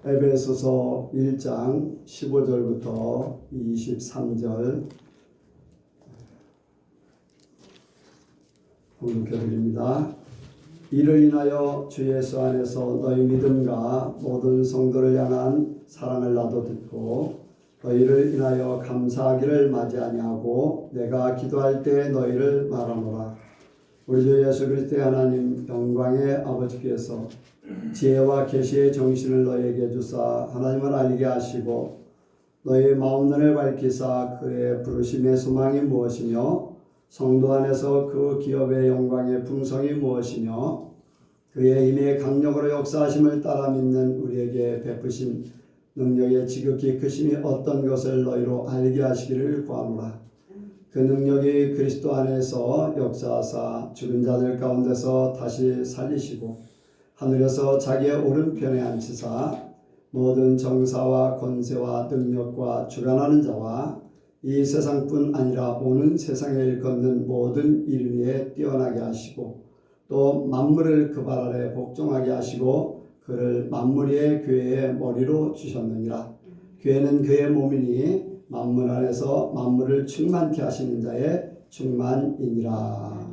에베소서 1장 15절부터 23절 봉독해드립니다. 이를 인하여 주 예수 안에서 너희 믿음과 모든 성도를 향한 사랑을 나도 듣고 너희를 인하여 감사하기를 마지 아니하고 내가 기도할 때 너희를 말하노라. 우리 주 예수 그리스도의 하나님 영광의 아버지께서 지혜와 계시의 정신을 너희에게 주사 하나님을 알게 하시고 너희의 마음눈을 밝히사 그의 부르심의 소망이 무엇이며 성도 안에서 그 기업의 영광의 풍성이 무엇이며 그의 힘의 강력으로 역사하심을 따라 믿는 우리에게 베푸신 능력의 지극히 크심이 어떤 것을 너희로 알게 하시기를 구하노라. 그 능력이 그리스도 안에서 역사하사 죽은 자들 가운데서 다시 살리시고 하늘에서 자기의 오른편에 앉히사 모든 정사와 권세와 능력과 주관하는 자와 이 세상뿐 아니라 오는 세상에 일컫는 모든 이름 위에 뛰어나게 하시고 또 만물을 그 발 아래 복종하게 하시고 그를 만물 위의 교회의 머리로 주셨느니라. 교회는 그의 몸이니 만물 안에서 만물을 충만케 하시는 자의 충만이니라.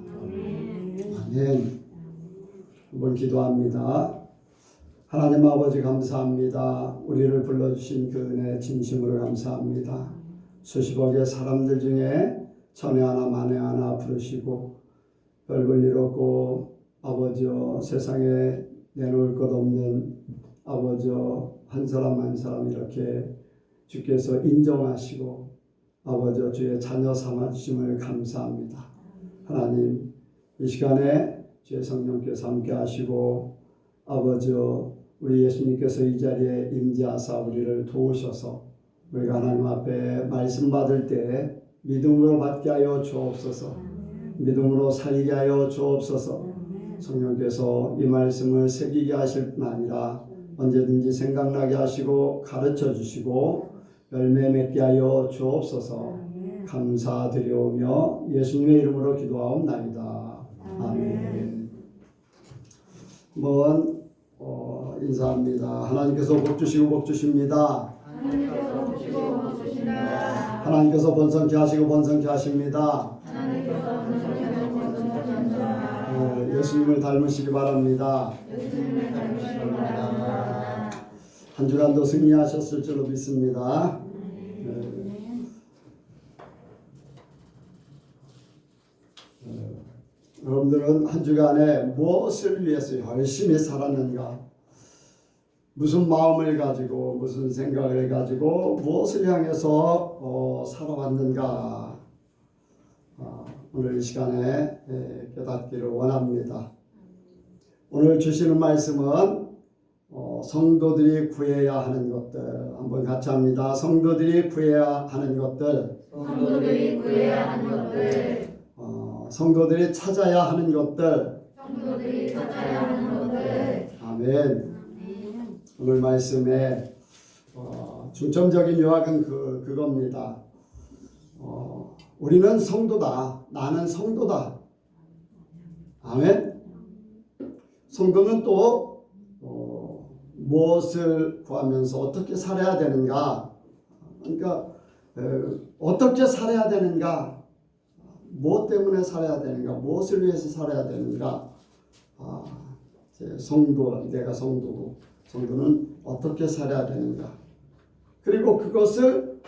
아멘. 한번 기도합니다. 하나님 아버지 감사합니다. 우리를 불러주신 그 은혜 진심으로 감사합니다. 수십억의 사람들 중에 천에 하나 만에 하나 부르시고 별 볼 일 없고 아버지여 세상에 내놓을 것 없는 아버지여 한 사람 한 사람 이렇게 주께서 인정하시고 아버지여 주의 자녀 삼아주심을 감사합니다. 하나님 이 시간에 주의 성령께서 함께 하시고 아버지여 우리 예수님께서 이 자리에 임재하사 우리를 도우셔서 우리가 하나님 앞에 말씀 받을 때 믿음으로 받게 하여 주옵소서. 믿음으로 살게 하여 주옵소서. 성령께서 이 말씀을 새기게 하실 뿐 아니라 언제든지 생각나게 하시고 가르쳐 주시고 열매 맺게 하여 주옵소서. 감사드리오며 예수님의 이름으로 기도하옵나이다. 아멘. 한번 인사합니다. 하나님께서 복 주시고 복 주십니다. 하나님께서 번성케 하시고 번성케 하십니다. 예수님을 닮으시기 바랍니다. 한 주간도 승리하셨을 줄로 믿습니다. 여러분들은 한 주간에 무엇을 위해서 열심히 살았는가? 무슨 마음을 가지고 무슨 생각을 가지고 무엇을 향해서 살아왔는가? 오늘 이 시간에 깨닫기를 원합니다. 오늘 주시는 말씀은 성도들이 구해야 하는 것들 한번 같이 합니다. 성도들이 구해야 하는 것들, 성도들이 구해야 하는 것들, 성도들이 찾아야 하는 것들, 성도들이 찾아야 하는 것들. 아멘. 오늘 말씀의 중점적인 요약은 그겁니다. 우리는 성도다. 나는 성도다. 아멘. 성도는 또 무엇을 구하면서 어떻게 살아야 되는가? 그러니까 어떻게 살아야 되는가? 무엇 때문에 살아야 되는가? 무엇을 위해서 살아야 되는가? 성도, 내가 성도고 성도는 어떻게 살아야 되는가? 그리고 그것을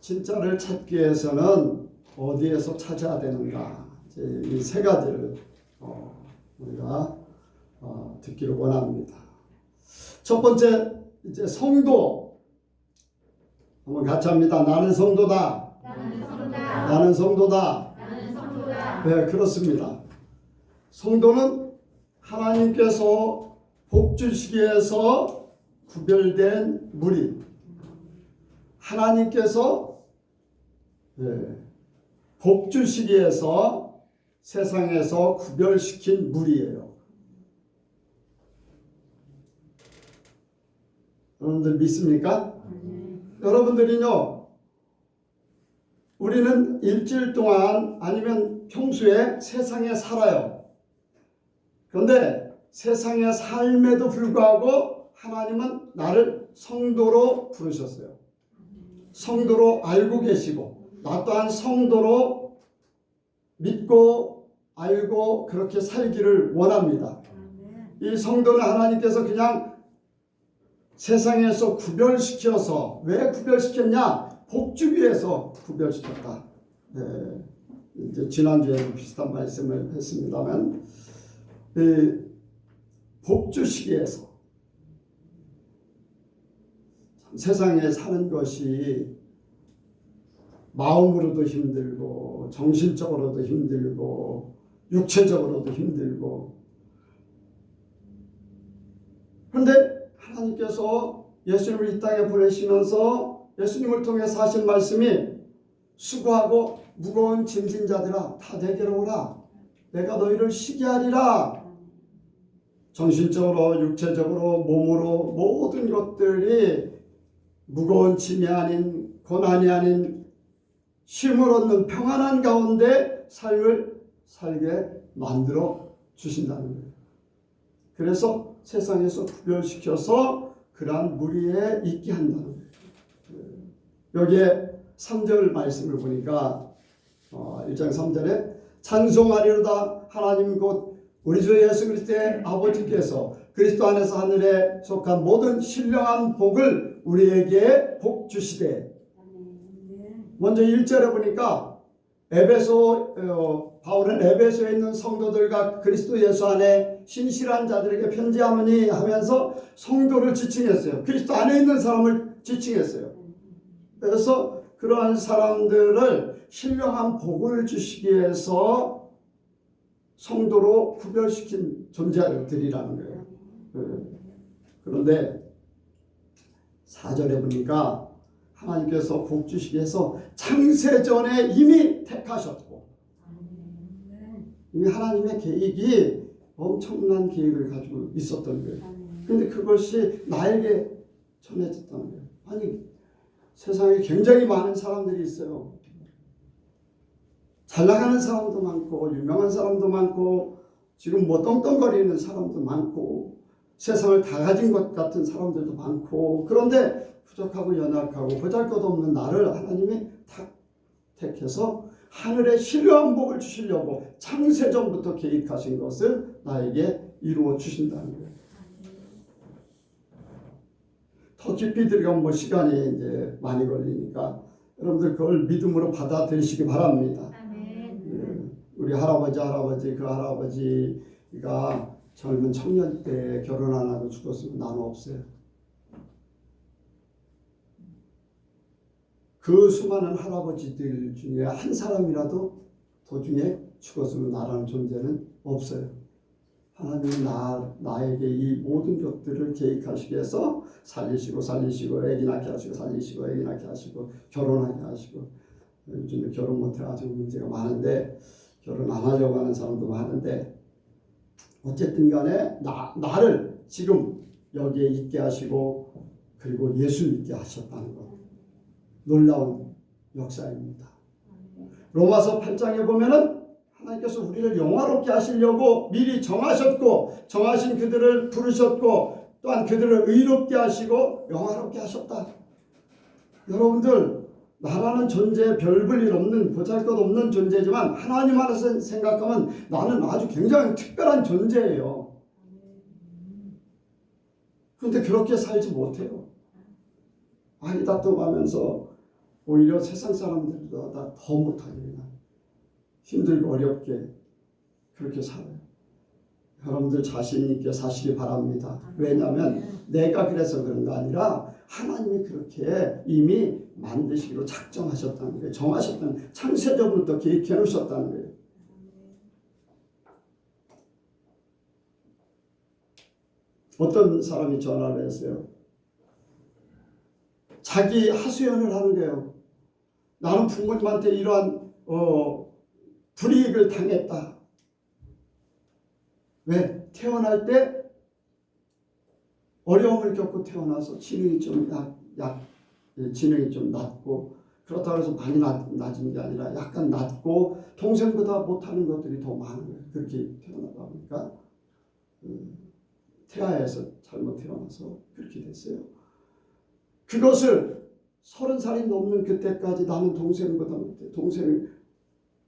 진짜를 찾기 위해서는 어디에서 찾아야 되는가? 이 세 가지를 우리가 듣기를 원합니다. 첫 번째 이제 성도 한번 같이 합니다. 나는 성도다. 나는 성도다. 나는 성도다. 나는 성도다. 네, 그렇습니다. 성도는 하나님께서 복 주시기 위해서 구별된 무리. 하나님께서 복 주시기 위해서 세상에서 구별시킨 무리예요. 여러분들 믿습니까? 여러분들은요, 우리는 일주일 동안 아니면 평소에 세상에 살아요. 그런데 세상의 삶에도 불구하고 하나님은 나를 성도로 부르셨어요. 성도로 알고 계시고 나 또한 성도로 믿고 알고 그렇게 살기를 원합니다. 이 성도는 하나님께서 그냥 세상에서 구별시켜서, 왜 구별시켰냐? 복 주기 위해서 구별시켰다. 네, 이제 지난주에도 비슷한 말씀을 했습니다만 복 주시기 위해서. 세상에 사는 것이 마음으로도 힘들고 정신적으로도 힘들고 육체적으로도 힘들고, 그런데 하나님께서 예수님을 이 땅에 보내시면서 예수님을 통해서 하신 말씀이 수고하고 무거운 짐진 자들아 다 내게로 오라, 내가 너희를 쉬게 하리라. 정신적으로 육체적으로 몸으로 모든 것들이 무거운 짐이 아닌, 고난이 아닌 쉼을 얻는 평안한 가운데 삶을 살게 만들어 주신다는 거예요. 그래서 세상에서 구별시켜서 그러한 무리에 있게 한다는 거예요. 여기에 3절 말씀을 보니까 1장 3절에 찬송하리로다 하나님 곧 우리 주 예수 그리스도의 아버지께서 그리스도 안에서 하늘에 속한 모든 신령한 복을 우리에게 복 주시되. 먼저 1절에 보니까 바울은 에베소에 있는 성도들과 그리스도 예수 안에 신실한 자들에게 편지하노니 하면서 성도를 지칭했어요. 그리스도 안에 있는 사람을 지칭했어요. 그래서 그러한 사람들을 신령한 복을 주시기 위해서 성도로 구별시킨 존재들이라는 거예요. 그런데 4절에 보니까 하나님께서 복 주시기 위해서 창세전에 이미 택하셨고, 이미 하나님의 계획이 엄청난 계획을 가지고 있었던 거예요. 그런데 그것이 나에게 전해졌다는 거예요. 아니, 세상에 굉장히 많은 사람들이 있어요. 잘 나가는 사람도 많고 유명한 사람도 많고 지금 뭐 떵떵거리는 사람도 많고 세상을 다 가진 것 같은 사람들도 많고, 그런데 부족하고 연약하고 보잘것없는 나를 하나님이 택해서 하늘에 신령한 복을 주시려고 창세전부터 계획하신 것을 나에게 이루어 주신다는 거예요. 더 깊이 들어가면 시간이 이제 많이 걸리니까 여러분들 그걸 믿음으로 받아들이시기 바랍니다. 우리 할아버지 그 할아버지가 젊은 청년 때 결혼 안 하고 죽었으면 나는 없어요. 그 수많은 할아버지들 중에 한 사람이라도 도중에 죽었으면 나라는 존재는 없어요. 하나님은 나에게 이 모든 것들을 계획하시기 위해서 살리시고 애기 낳게 하시고 살리시고 애기 낳게 하시고 결혼하게 하시고, 요즘에 결혼 못해가지고 문제가 많은데 결혼 안 하려고 하는 사람도 많은데, 어쨌든 간에 나를 지금 여기에 있게 하시고 그리고 예수 믿게 하셨다는 것, 놀라운 역사입니다. 로마서 8장에 보면은 하나님께서 우리를 영화롭게 하시려고 미리 정하셨고 정하신 그들을 부르셨고 또한 그들을 의롭게 하시고 영화롭게 하셨다. 여러분들, 나라는 존재 별 볼 일 없는 보잘것없는 존재지만 하나님 안에서 생각하면 나는 아주 굉장히 특별한 존재예요. 그런데 그렇게 살지 못해요. 아니다툼하면서 오히려 세상 사람들보다 더 못하게 그냥 힘들고 어렵게 그렇게 살아요. 여러분들 자신 있게 사시기 바랍니다. 왜냐하면 내가 그래서 그런 거 아니라 하나님이 그렇게 이미 만드시기로 작정하셨다는 거예요. 정하셨다는, 창세전부터 계획해 놓으셨다는 거예요. 어떤 사람이 전화를 했어요. 자기 하소연을 하는 거예요. 나는 부모님한테 이러한 불이익을 당했다. 왜? 태어날 때 어려움을 겪고 태어나서 지능이 좀 지능이 좀 낮고, 그렇다고 해서 많이 낮은 게 아니라 약간 낮고 동생보다 못하는 것들이 더 많은 거예요. 그렇게 태어나다 보니까 태아에서 잘못 태어나서 그렇게 됐어요. 그것을 30살이 넘는 그때까지 나는 동생보다 못해. 동생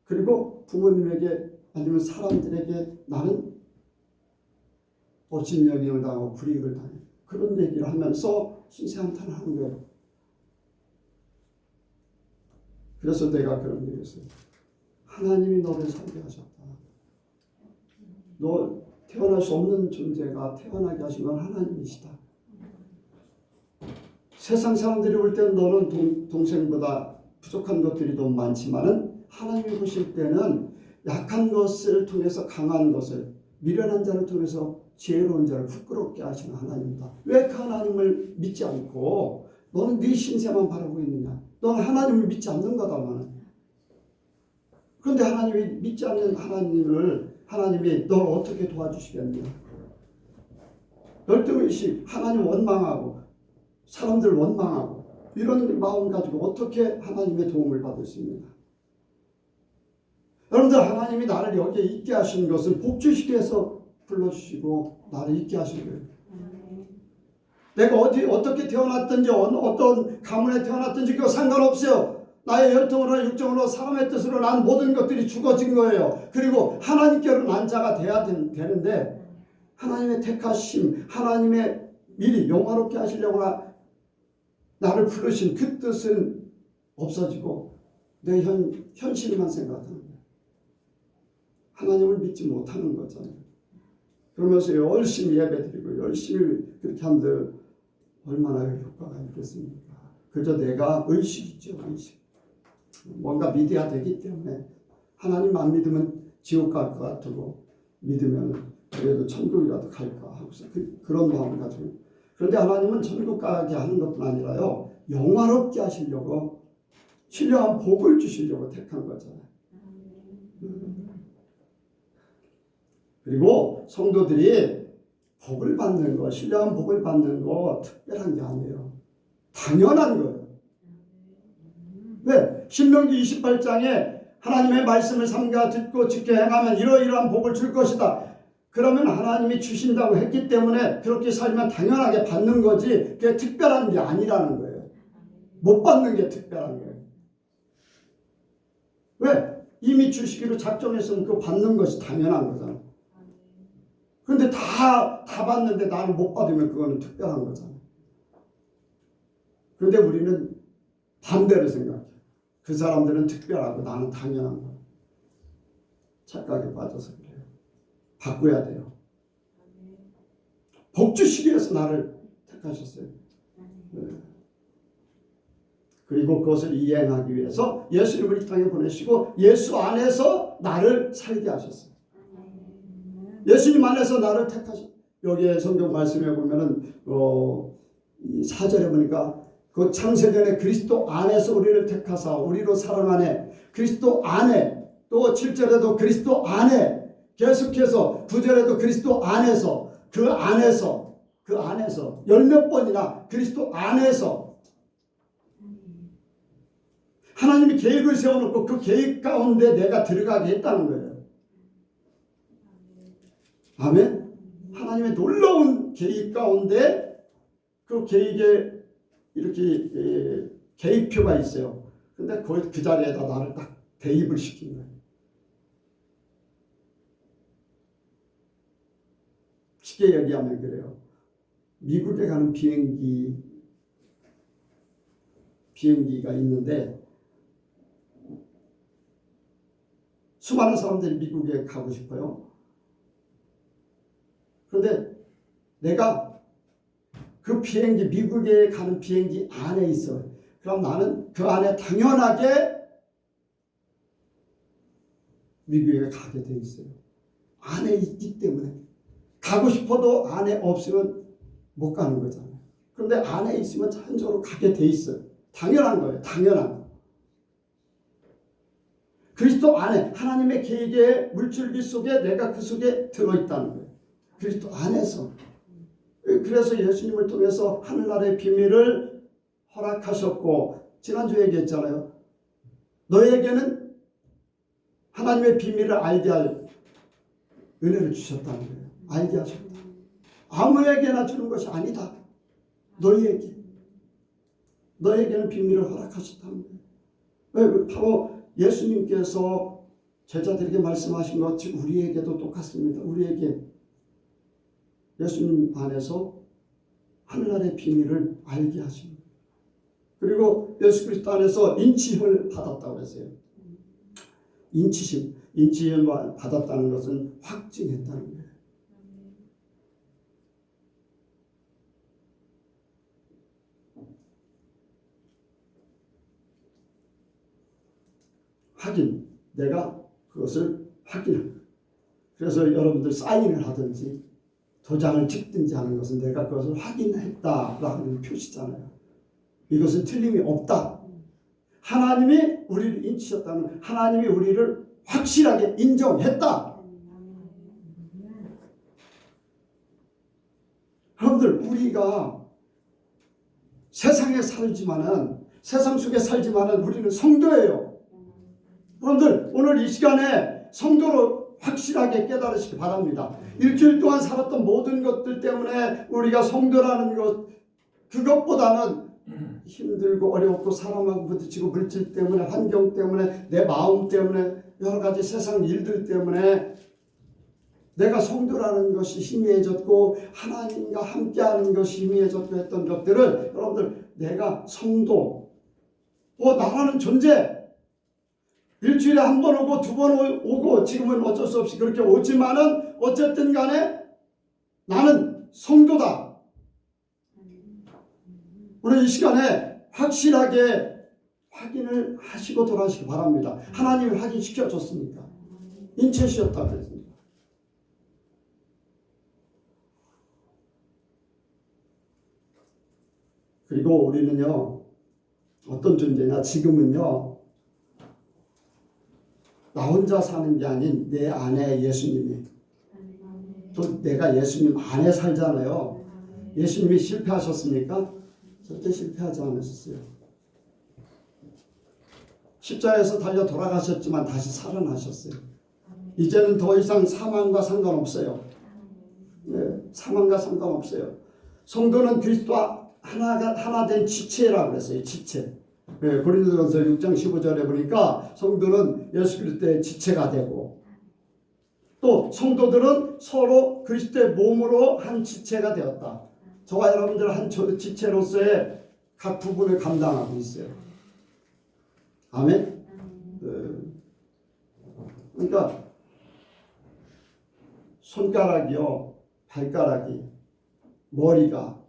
그리고 부모님에게 아니면 사람들에게 나는 업신여김을 당하고 불이익을 당해. 그런 얘기를 하면서 신세한탄을 하는 거예요. 그래서 내가 그런 얘기를 했어요. 하나님이 너를 살게 하셨다. 너 태어날 수 없는 존재가 태어나게 하신 건 하나님이시다. 세상 사람들이 볼 때는 너는 동생보다 부족한 것들이 너무 많지만은 하나님이 보실 때는 약한 것을 통해서 강한 것을, 미련한 자를 통해서 지혜로운 자를 부끄럽게 하시는 하나님이다. 왜 그 하나님을 믿지 않고 너는 네 신세만 바라고 있느냐? 너는 하나님을 믿지 않는 거다만. 그런데 하나님이 믿지 않는 하나님이 널 어떻게 도와주시겠느냐? 열등의식, 하나님 원망하고 사람들 원망하고 이런 마음 가지고 어떻게 하나님의 도움을 받을 수 있느냐? 여러분들, 하나님이 나를 여기에 있게 하신 것은 복주시기 위해서 불러주시고 나를 있게 하신 거예요. 내가 어떻게 태어났든지 어떤 가문에 태어났든지 그거 상관없어요. 나의 혈통으로 육정으로 사람의 뜻으로 난 모든 것들이 죽어진 거예요. 그리고 하나님께로 난 자가 돼야 되는데 하나님의 택하심, 하나님의 미리 영화롭게 하시려고 나를 부르신 그 뜻은 없어지고 내 현실만 생각하는 거예요. 하나님을 믿지 못하는 거잖아요. 그러면서 열심히 예배드리고 열심히 그렇게 한들 얼마나 효과가 있겠습니까? 그저 내가 의식이죠. 의식. 뭔가 믿어야 되기 때문에 하나님 안 믿으면 지옥 갈 것 같고 믿으면 그래도 천국이라도 갈까 하고서 그런 마음을 가지고. 그런데 하나님은 천국 가게 하는 것뿐 아니라요, 영화롭게 하시려고 신령한 복을 주시려고 택한 거잖아요. 그리고 성도들이 복을 받는 거, 신령한 복을 받는 거 특별한 게 아니에요. 당연한 거예요. 왜? 신명기 28장에 하나님의 말씀을 삼가 듣고 지켜 행하면 이러이러한 복을 줄 것이다. 그러면 하나님이 주신다고 했기 때문에 그렇게 살면 당연하게 받는 거지, 그게 특별한 게 아니라는 거예요. 못 받는 게 특별한 거예요. 왜? 이미 주시기로 작정했으면 그거 받는 것이 당연한 거잖아. 근데 다 받는데 나는 못 받으면 그거는 특별한 거잖아. 그런데 우리는 반대로 생각해. 그 사람들은 특별하고 나는 당연한 거. 착각에 빠져서 그래요. 바꿔야 돼요. 복 주시기 위해서 나를 택하셨어요. 네. 그리고 그것을 이행하기 위해서 예수님을 이 땅에 보내시고 예수 안에서 나를 살게 하셨어요. 예수님 안에서 나를 택하셨어요. 여기에 성경 말씀에 보면은 4절에 보니까 그 창세전에 그리스도 안에서 우리를 택하사 우리로 사랑하네. 그리스도 안에, 또 7절에도 그리스도 안에, 계속해서 9절에도 그리스도 안에서, 그 안에서 열몇 번이나 그리스도 안에서 하나님이 계획을 세워놓고 그 계획 가운데 내가 들어가게 했다는 거예요. 아멘. 하나님의 놀라운 계획 가운데 그 계획에 이렇게 계획표가 있어요. 근데 그 자리에다 나를 딱 대입을 시킨 거예요. 쉽게 얘기하면 그래요. 미국에 가는 비행기가 있는데 수많은 사람들이 미국에 가고 싶어요. 그런데 내가 그 비행기, 미국에 가는 비행기 안에 있어. 그럼 나는 그 안에 당연하게 미국에 가게 돼 있어요. 안에 있기 때문에. 가고 싶어도 안에 없으면 못 가는 거잖아요. 그런데 안에 있으면 자연적으로 가게 돼 있어요. 당연한 거예요. 당연한 거. 그리스도 안에 하나님의 계획의 물줄기 속에 내가 그 속에 들어있다는 거예요. 그리스도 안에서. 그래서 예수님을 통해서 하늘나라의 비밀을 허락하셨고, 지난주에 얘기했잖아요. 너에게는 하나님의 비밀을 알게 할 은혜를 주셨다는 거예요. 알게 하셨다. 아무에게나 주는 것이 아니다. 너에게는 비밀을 허락하셨다는 거예요. 왜? 바로 예수님께서 제자들에게 말씀하신 것 우리에게도 똑같습니다. 우리에게 예수님 안에서 하늘나라의 비밀을 알게 하십니다. 그리고 예수 그리스도 안에서 인치힘을 받았다고 했어요. 인치힘 받았다는 것은 확증했다는 거예요. 확인, 내가 그것을 확인합니다. 그래서 여러분들 사인을 하든지 도장을 찍든지 하는 것은 내가 그것을 확인했다라는 표시잖아요. 이것은 틀림이 없다. 하나님이 우리를 인치셨다는, 하나님이 우리를 확실하게 인정했다. 여러분들, 우리가 세상에 살지만은, 세상 속에 살지만은 우리는 성도예요. 여러분들, 오늘 이 시간에 성도로 확실하게 깨달으시기 바랍니다. 일주일 동안 살았던 모든 것들 때문에 우리가 성도라는 것, 그것보다는 힘들고 어렵고 사람하고 부딪히고 물질 때문에, 환경 때문에, 내 마음 때문에, 여러 가지 세상 일들 때문에 내가 성도라는 것이 희미해졌고 하나님과 함께하는 것이 희미해졌고 했던 것들을, 여러분들, 내가 성도, 나라는 존재, 일주일에 한 번 오고 두 번 오고 지금은 어쩔 수 없이 그렇게 오지만은 어쨌든 간에 나는 성도다. 오늘 이 시간에 확실하게 확인을 하시고 돌아가시기 바랍니다. 하나님이 확인시켜 줬으니까. 인체시였다고 그랬습니다. 그리고 우리는요, 어떤 존재냐, 지금은요, 나 혼자 사는 게 아닌 내 안에 예수님이, 또 내가 예수님 안에 살잖아요. 예수님이 실패하셨습니까? 절대 실패하지 않으셨어요. 십자가에서 달려 돌아가셨지만 다시 살아나셨어요. 이제는 더 이상 사망과 상관없어요. 네, 사망과 상관없어요. 성도는 그리스도와 하나 된 지체라고 그랬어요. 지체. 네, 고린도전서 6장 15절에 보니까 성도는 예수 그리스도의 지체가 되고, 또 성도들은 서로 그리스도의 몸으로 한 지체가 되었다. 저와 여러분들 한 지체로서의 각 부분을 감당하고 있어요. 아멘? 그러니까 손가락이요, 발가락이, 머리가,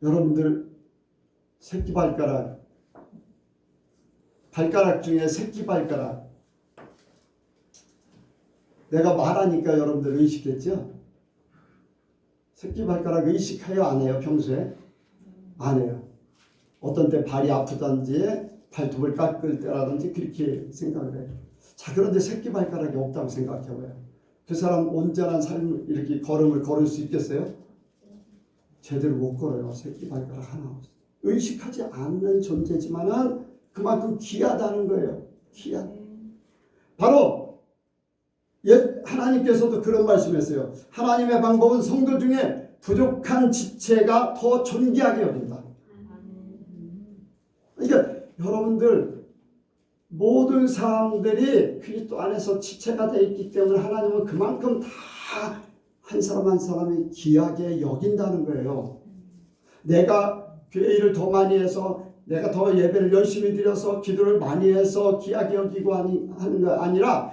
여러분들 새끼발가락, 발가락 중에 새끼발가락, 내가 말하니까 여러분들 의식했죠? 새끼발가락 의식해요? 안 해요? 평소에? 안 해요. 어떤 때 발이 아프든지 발톱을 깎을 때라든지 그렇게 생각을 해요. 자, 그런데 새끼발가락이 없다고 생각해봐요. 그 사람 온전한 삶을 이렇게 걸음을 걸을 수 있겠어요? 제대로 못 걸어요. 새끼발가락 하나 없어요. 의식하지 않는 존재지만은 그만큼 귀하다는 거예요. 귀한. 바로 하나님께서도 그런 말씀했어요. 하나님의 방법은 성도 중에 부족한 지체가 더 존귀하게 여긴다. 그러니까 여러분들 모든 사람들이 그리스도 안에서 지체가 되어 있기 때문에 하나님은 그만큼 다 한 사람 한 사람이 귀하게 여긴다는 거예요. 내가 교회 일을 더 많이 해서, 내가 더 예배를 열심히 드려서, 기도를 많이 해서 귀하게 여기고 하는 거 아니라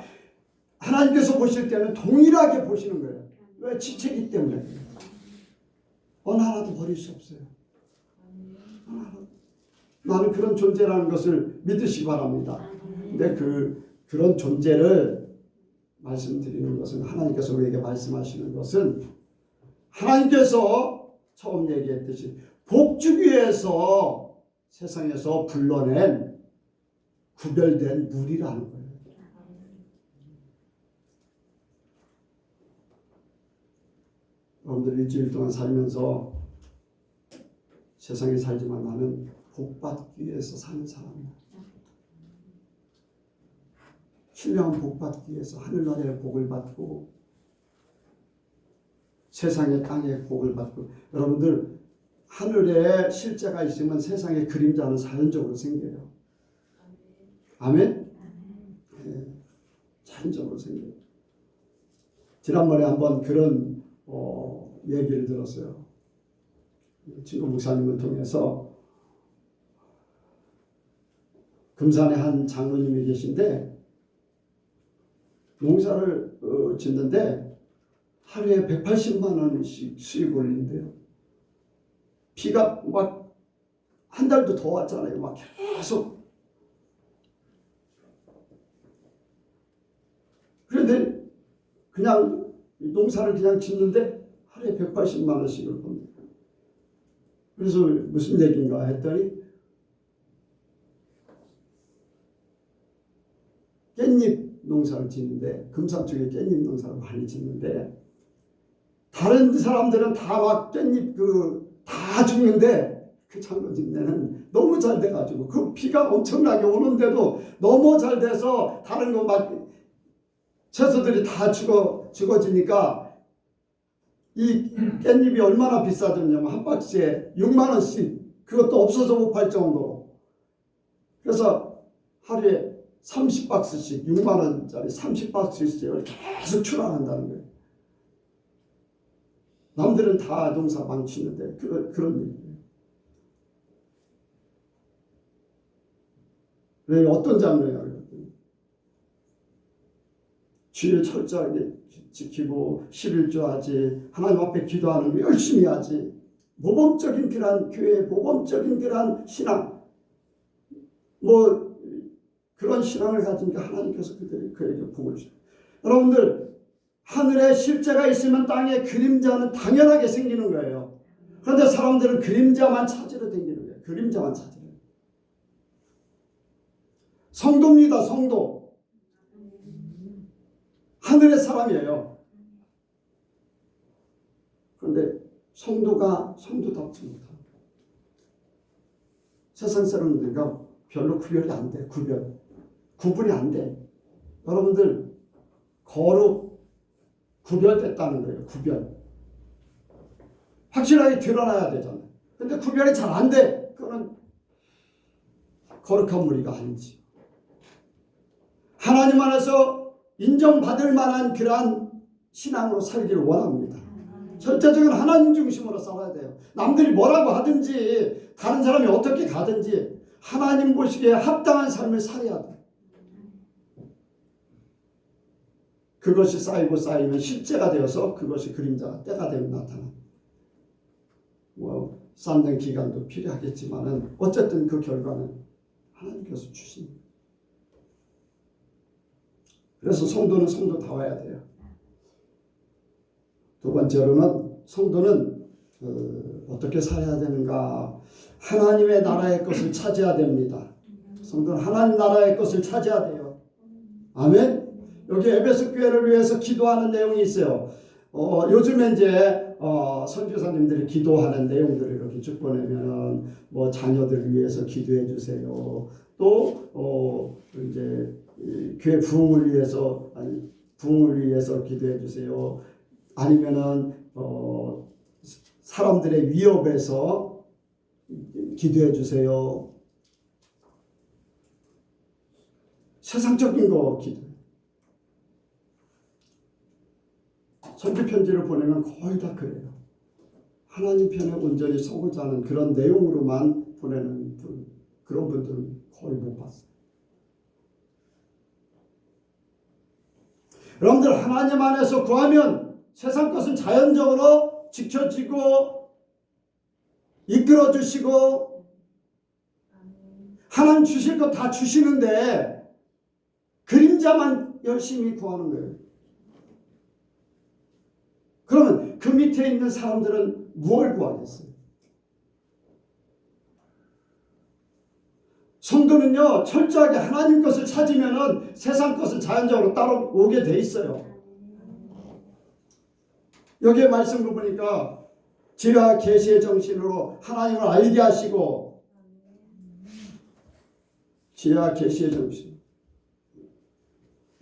하나님께서 보실 때는 동일하게 보시는 거예요. 왜? 지체이기 때문에. 어느 하나도 버릴 수 없어요. 나는 그런 존재라는 것을 믿으시기 바랍니다. 근데 그런 존재를 말씀드리는 것은, 하나님께서 우리에게 말씀하시는 것은, 하나님께서 처음 얘기했듯이 복주기에서 세상에서 불러낸 구별된 무리라는 거예요. 여러분들 일주일 동안 살면서 세상에 살지만 나는 복받기 위해서 사는 사람이야. 신령한 복 받기 위해서 하늘나라의 복을 받고 세상의 땅의 복을 받고 여러분들 하늘에 실제가 있으면 세상의 그림자는 자연적으로 생겨요. 아멘? 네, 자연적으로 생겨요. 지난번에 한번 그런 얘기를 들었어요. 친구 목사님을 통해서 금산에 한 장로님이 계신데 농사를 짓는데 하루에 180만 원씩 수익 올린대요. 비가 막 한 달도 더 왔잖아요. 막 계속. 그런데 그냥 농사를 그냥 짓는데 하루에 180만 원씩을 법니다. 그래서 무슨 얘기인가 했더니 깻잎 농사를 짓는데 금산 쪽에 깻잎 농사를 많이 짓는데 다른 사람들은 다 막 깻잎 다 죽는데 그 장로집네는 너무 잘 돼가지고 그 비가 엄청나게 오는데도 너무 잘 돼서 다른 거 막 채소들이 다 죽어지니까 이 깻잎이 얼마나 비싸졌냐면 한 박스에 6만 원씩 그것도 없어서 못 팔 정도로. 그래서 하루에 30박스씩 6만 원짜리 30박스씩을 계속 출하한다는 거예요. 남들은 다 농사 망치는데 그런 일이에요. 왜 어떤 장르야? 주일 철저하게 지키고 11조 하지 하나님 앞에 기도하는 거 열심히 하지 모범적인 그러한 교회 모범적인 그러한 신앙 뭐 그런 신앙을 가지니까 하나님께서 그에게 복을 주세요. 여러분들 하늘에 실제가 있으면 땅에 그림자는 당연하게 생기는 거예요. 그런데 사람들은 그림자만 찾으러 다니는 거예요. 그림자만 찾으러. 성도입니다. 성도. 하늘의 사람이에요. 그런데 성도가 성도답지 못합니다. 세상 사람들과 별로 구별이 안 돼. 구분이 안 돼. 여러분들 거룩 구별됐다는 거예요. 구별. 확실하게 드러나야 되잖아요. 근데 구별이 잘 안 돼. 그거는 거룩한 무리가 아니지. 하나님 안에서 인정받을 만한 그러한 신앙으로 살기를 원합니다. 절대적인 하나님 중심으로 살아야 돼요. 남들이 뭐라고 하든지 다른 사람이 어떻게 가든지 하나님 보시기에 합당한 삶을 살아야 돼요. 그것이 쌓이고 쌓이면 실제가 되어서 그것이 그림자가 때가 되면 나타납니다. 뭐 쌓는 기간도 필요하겠지만은 어쨌든 그 결과는 하나님께서 주십니다. 그래서 성도는 성도다워야 돼요. 두 번째로는 성도는 어떻게 살아야 되는가? 하나님의 나라의 것을 찾아야 됩니다. 성도는 하나님 나라의 것을 찾아야 돼요. 아멘. 여기 에베소 교회를 위해서 기도하는 내용이 있어요. 요즘에 이제 선교사님들이 기도하는 내용들을 이렇게 쭉 보내면 뭐 자녀들을 위해서 기도해 주세요. 또 이제 교회 부흥을 위해서 기도해 주세요. 아니면은 사람들의 위협에서 기도해 주세요. 세상적인 거 기도. 선교 편지를 보내면 거의 다 그래요. 하나님 편에 온전히 서고자 하는 그런 내용으로만 보내는 그런 분들은 거의 못 봤어요. 여러분들 하나님 안에서 구하면 세상 것은 자연적으로 지켜지고 이끌어주시고 하나님 주실 것 다 주시는데 그림자만 열심히 구하는 거예요. 그러면 그 밑에 있는 사람들은 무엇을 구하겠어요? 성도는요 철저하게 하나님 것을 찾으면은 세상 것은 자연적으로 따라오게 돼 있어요. 여기에 말씀을 보니까 지혜와 계시의 정신으로 하나님을 알게 하시고 지혜와 계시의 정신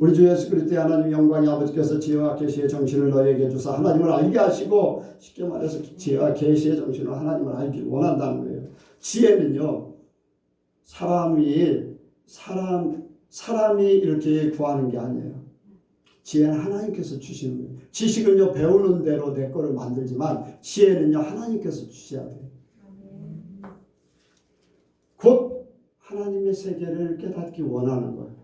우리 주 예수 그리스도의 하나님 영광의 아버지께서 지혜와 계시의 정신을 너희에게 주사 하나님을 알게 하시고, 쉽게 말해서 지혜와 계시의 정신으로 하나님을 알기 원한다는 거예요. 지혜는요, 사람이 이렇게 구하는 게 아니에요. 지혜는 하나님께서 주시는 거예요. 지식은요, 배우는 대로 내 거를 만들지만 지혜는요, 하나님께서 주셔야 돼요. 곧 하나님의 세계를 깨닫기 원하는 거예요.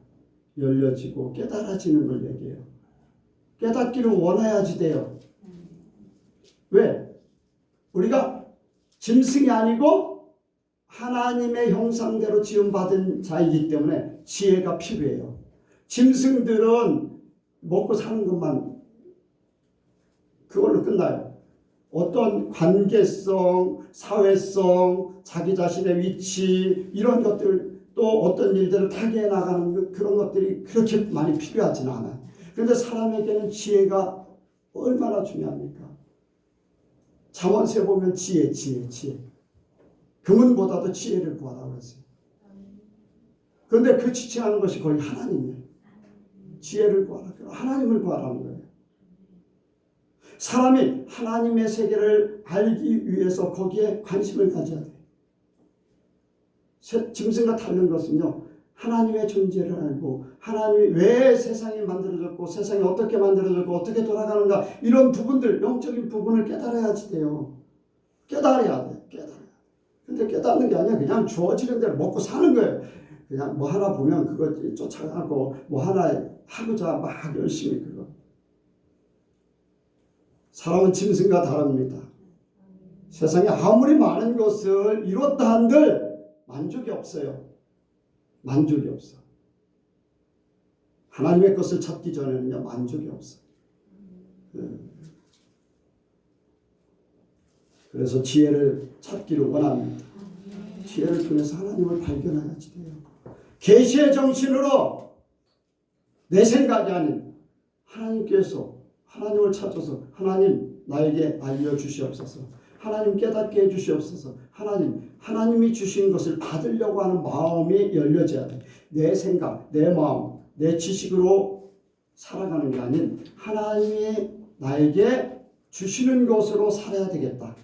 열려지고 깨달아지는 걸 얘기해요. 깨닫기를 원해야지 돼요. 왜? 우리가 짐승이 아니고 하나님의 형상대로 지음받은 자이기 때문에 지혜가 필요해요. 짐승들은 먹고 사는 것만 그걸로 끝나요. 어떤 관계성, 사회성, 자기 자신의 위치 이런 것들, 또 어떤 일들을 타개해 나가는 그런 것들이 그렇게 많이 필요하지는 않아요. 그런데 사람에게는 지혜가 얼마나 중요합니까? 잠언서에 보면 지혜. 금은보다도 지혜를 구하라고 했어요. 그런데 그 지칭하는 것이 거의 하나님이에요. 지혜를 구하라. 하나님을 구하라는 거예요. 사람이 하나님의 세계를 알기 위해서 거기에 관심을 가져야 돼요. 짐승과 다른 것은요, 하나님의 존재를 알고 하나님이 왜 세상이 만들어졌고 세상이 어떻게 만들어졌고 어떻게 돌아가는가, 이런 부분들, 영적인 부분을 깨달아야지 돼요. 깨달아야 돼. 근데 깨닫는 게 아니라 그냥 주어지는 대로 먹고 사는 거예요. 그냥 뭐 하나 보면 그거 쫓아가고 뭐 하나 하고자 막 열심히 그거. 사람은 짐승과 다릅니다. 세상에 아무리 많은 것을 이뤘다 한들 만족이 없어요. 만족이 없어. 하나님의 것을 찾기 전에는요, 만족이 없어. 그래서 지혜를 찾기를 원합니다. 지혜를 통해서 하나님을 발견해야지 돼요. 계시의 정신으로 내 생각이 아닌 하나님께서 하나님을 찾아서 하나님 나에게 알려주시옵소서. 하나님 깨닫게 해주시옵소서. 하나님이 주신 것을 받으려고 하는 마음이 열려져야 돼. 내 생각, 내 마음, 내 지식으로 살아가는 게 아닌 하나님이 나에게 주시는 것으로 살아야 되겠다.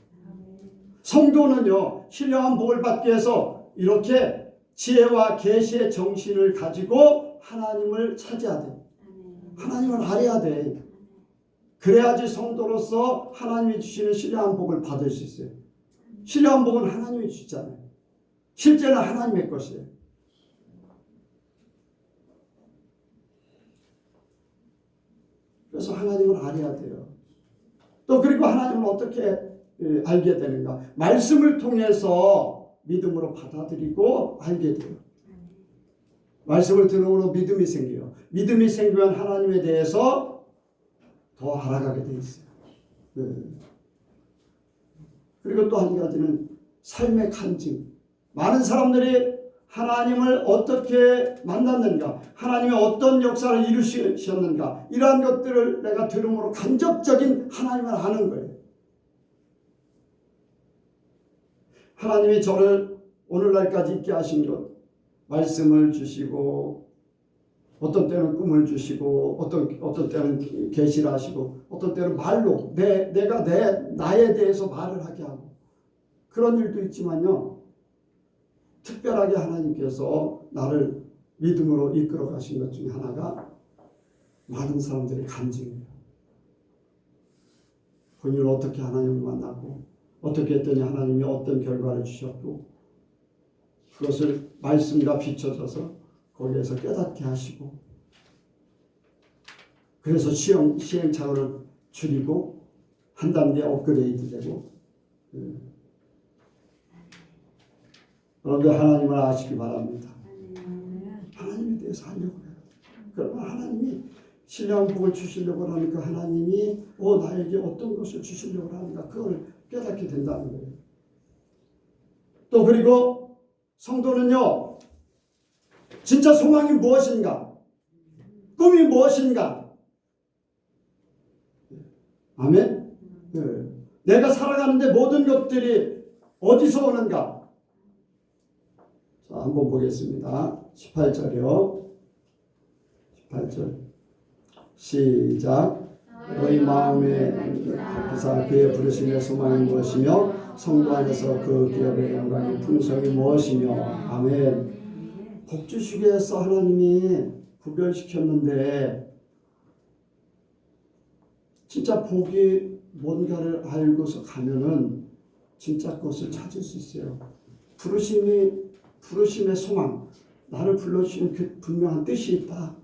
성도는요, 신령한 복을 받기 위해서 이렇게 지혜와 계시의 정신을 가지고 하나님을 찾아야 돼. 하나님을 알아야 돼. 그래야지 성도로서 하나님이 주시는 신령한 복을 받을 수 있어요. 신령한 복은 하나님이 주잖아요. 실제는 하나님의 것이에요. 그래서 하나님을 알아야 돼요. 또 그리고 하나님을 어떻게 알게 되는가? 말씀을 통해서 믿음으로 받아들이고 알게 돼요. 말씀을 들음으로 믿음이 생겨요. 믿음이 생기면 하나님에 대해서 더 알아가게 돼 있어요. 그리고 또 한 가지는 삶의 간증. 많은 사람들이 하나님을 어떻게 만났는가, 하나님의 어떤 역사를 이루셨는가, 이러한 것들을 내가 들음으로 간접적인 하나님을 아는 거예요. 하나님이 저를 오늘날까지 있게 하신 것, 말씀을 주시고 어떤 때는 꿈을 주시고 어떤 때는 계시를 하시고 어떤 때는 말로 내가 나에 대해서 말을 하게 하고 그런 일도 있지만요, 특별하게 하나님께서 나를 믿음으로 이끌어 가신 것 중에 하나가 많은 사람들의 간증이에요. 본인을 어떻게 하나님을 만나고 어떻게 했더니 하나님이 어떤 결과를 주셨고 그것을 말씀과 비춰져서 거기에서 깨닫게 하시고 그래서 시행착오를 줄이고 한 단계 업그레이드 되고 여러분들 하나님을 아시기 바랍니다. 하나님에 대해서 하려고 해요. 그러면 하나님이 신령한 복을 주시려고 하니까 하나님이 나에게 어떤 것을 주시려고 하는가 그걸 깨닫게 된다는 거예요. 또 그리고 성도는요, 진짜 소망이 무엇인가? 꿈이 무엇인가? 아멘? 내가 살아가는데 모든 것들이 어디서 오는가? 자, 한번 보겠습니다. 18절이요. 8절 시작. 너희 마음에 기사 그의 부르심의 소망이 무엇이며 성도 안에서 그 기업의 영광의 풍성이 무엇이며. 아멘. 복 주시기 위해서 하나님이 구별시켰는데 진짜 복이 뭔가를 알고서 가면은 진짜 것을 찾을 수 있어요. 부르심의 소망, 나를 불러주신 그 분명한 뜻이 있다.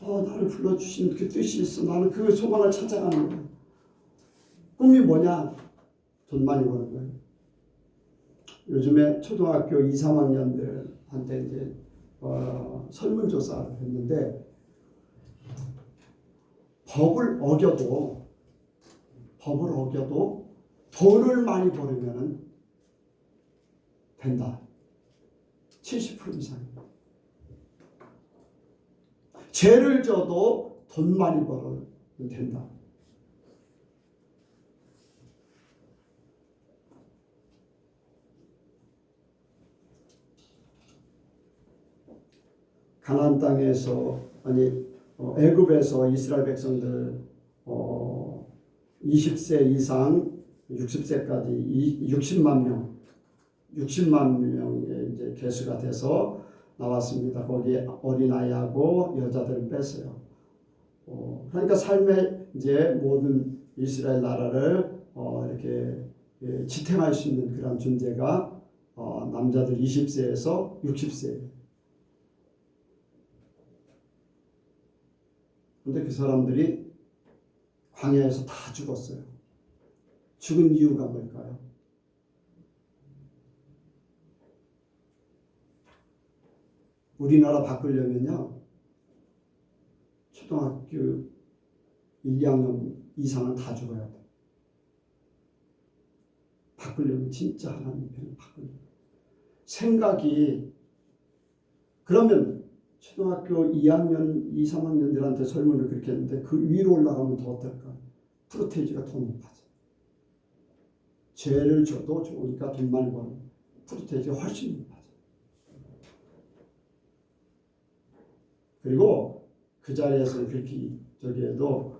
나를 불러주신 그 뜻이 있어. 나는 그 소망을 찾아가는 거예요. 꿈이 뭐냐? 돈 많이 버는 거예요. 요즘에 초등학교 2, 3학년들한테 이제 설문조사를 했는데 법을 어겨도 돈을 많이 벌으면 된다. 70% 이상입니다. 죄를 져도 돈 많이 벌어도 된다. 가나안 땅에서 애굽에서 이스라엘 백성들 20세 이상 60세까지 60만 명의 이제 개수가 돼서 나왔습니다. 거기에 어린아이하고 여자들을 뺐어요. 그러니까 삶의 이제 모든 이스라엘 나라를 이렇게 지탱할 수 있는 그런 존재가 남자들 20세에서 60세. 근데 그 사람들이 광야에서 다 죽었어요. 죽은 이유가 뭘까요? 우리나라 바꾸려면요, 초등학교 1, 2학년 이상은 다 죽어야 돼. 바꾸려면 진짜 하나님 편을 바꾸려면 생각이. 그러면 초등학교 2학년, 2, 3학년들한테 설문을 그렇게 했는데 그 위로 올라가면 더 어떨까? 프로테이지가 더 높아져. 죄를 줘도 좋으니까 돈 많이 버는 프로테이지가 훨씬 높아져. 그리고 그 자리에서 그렇게 저기에도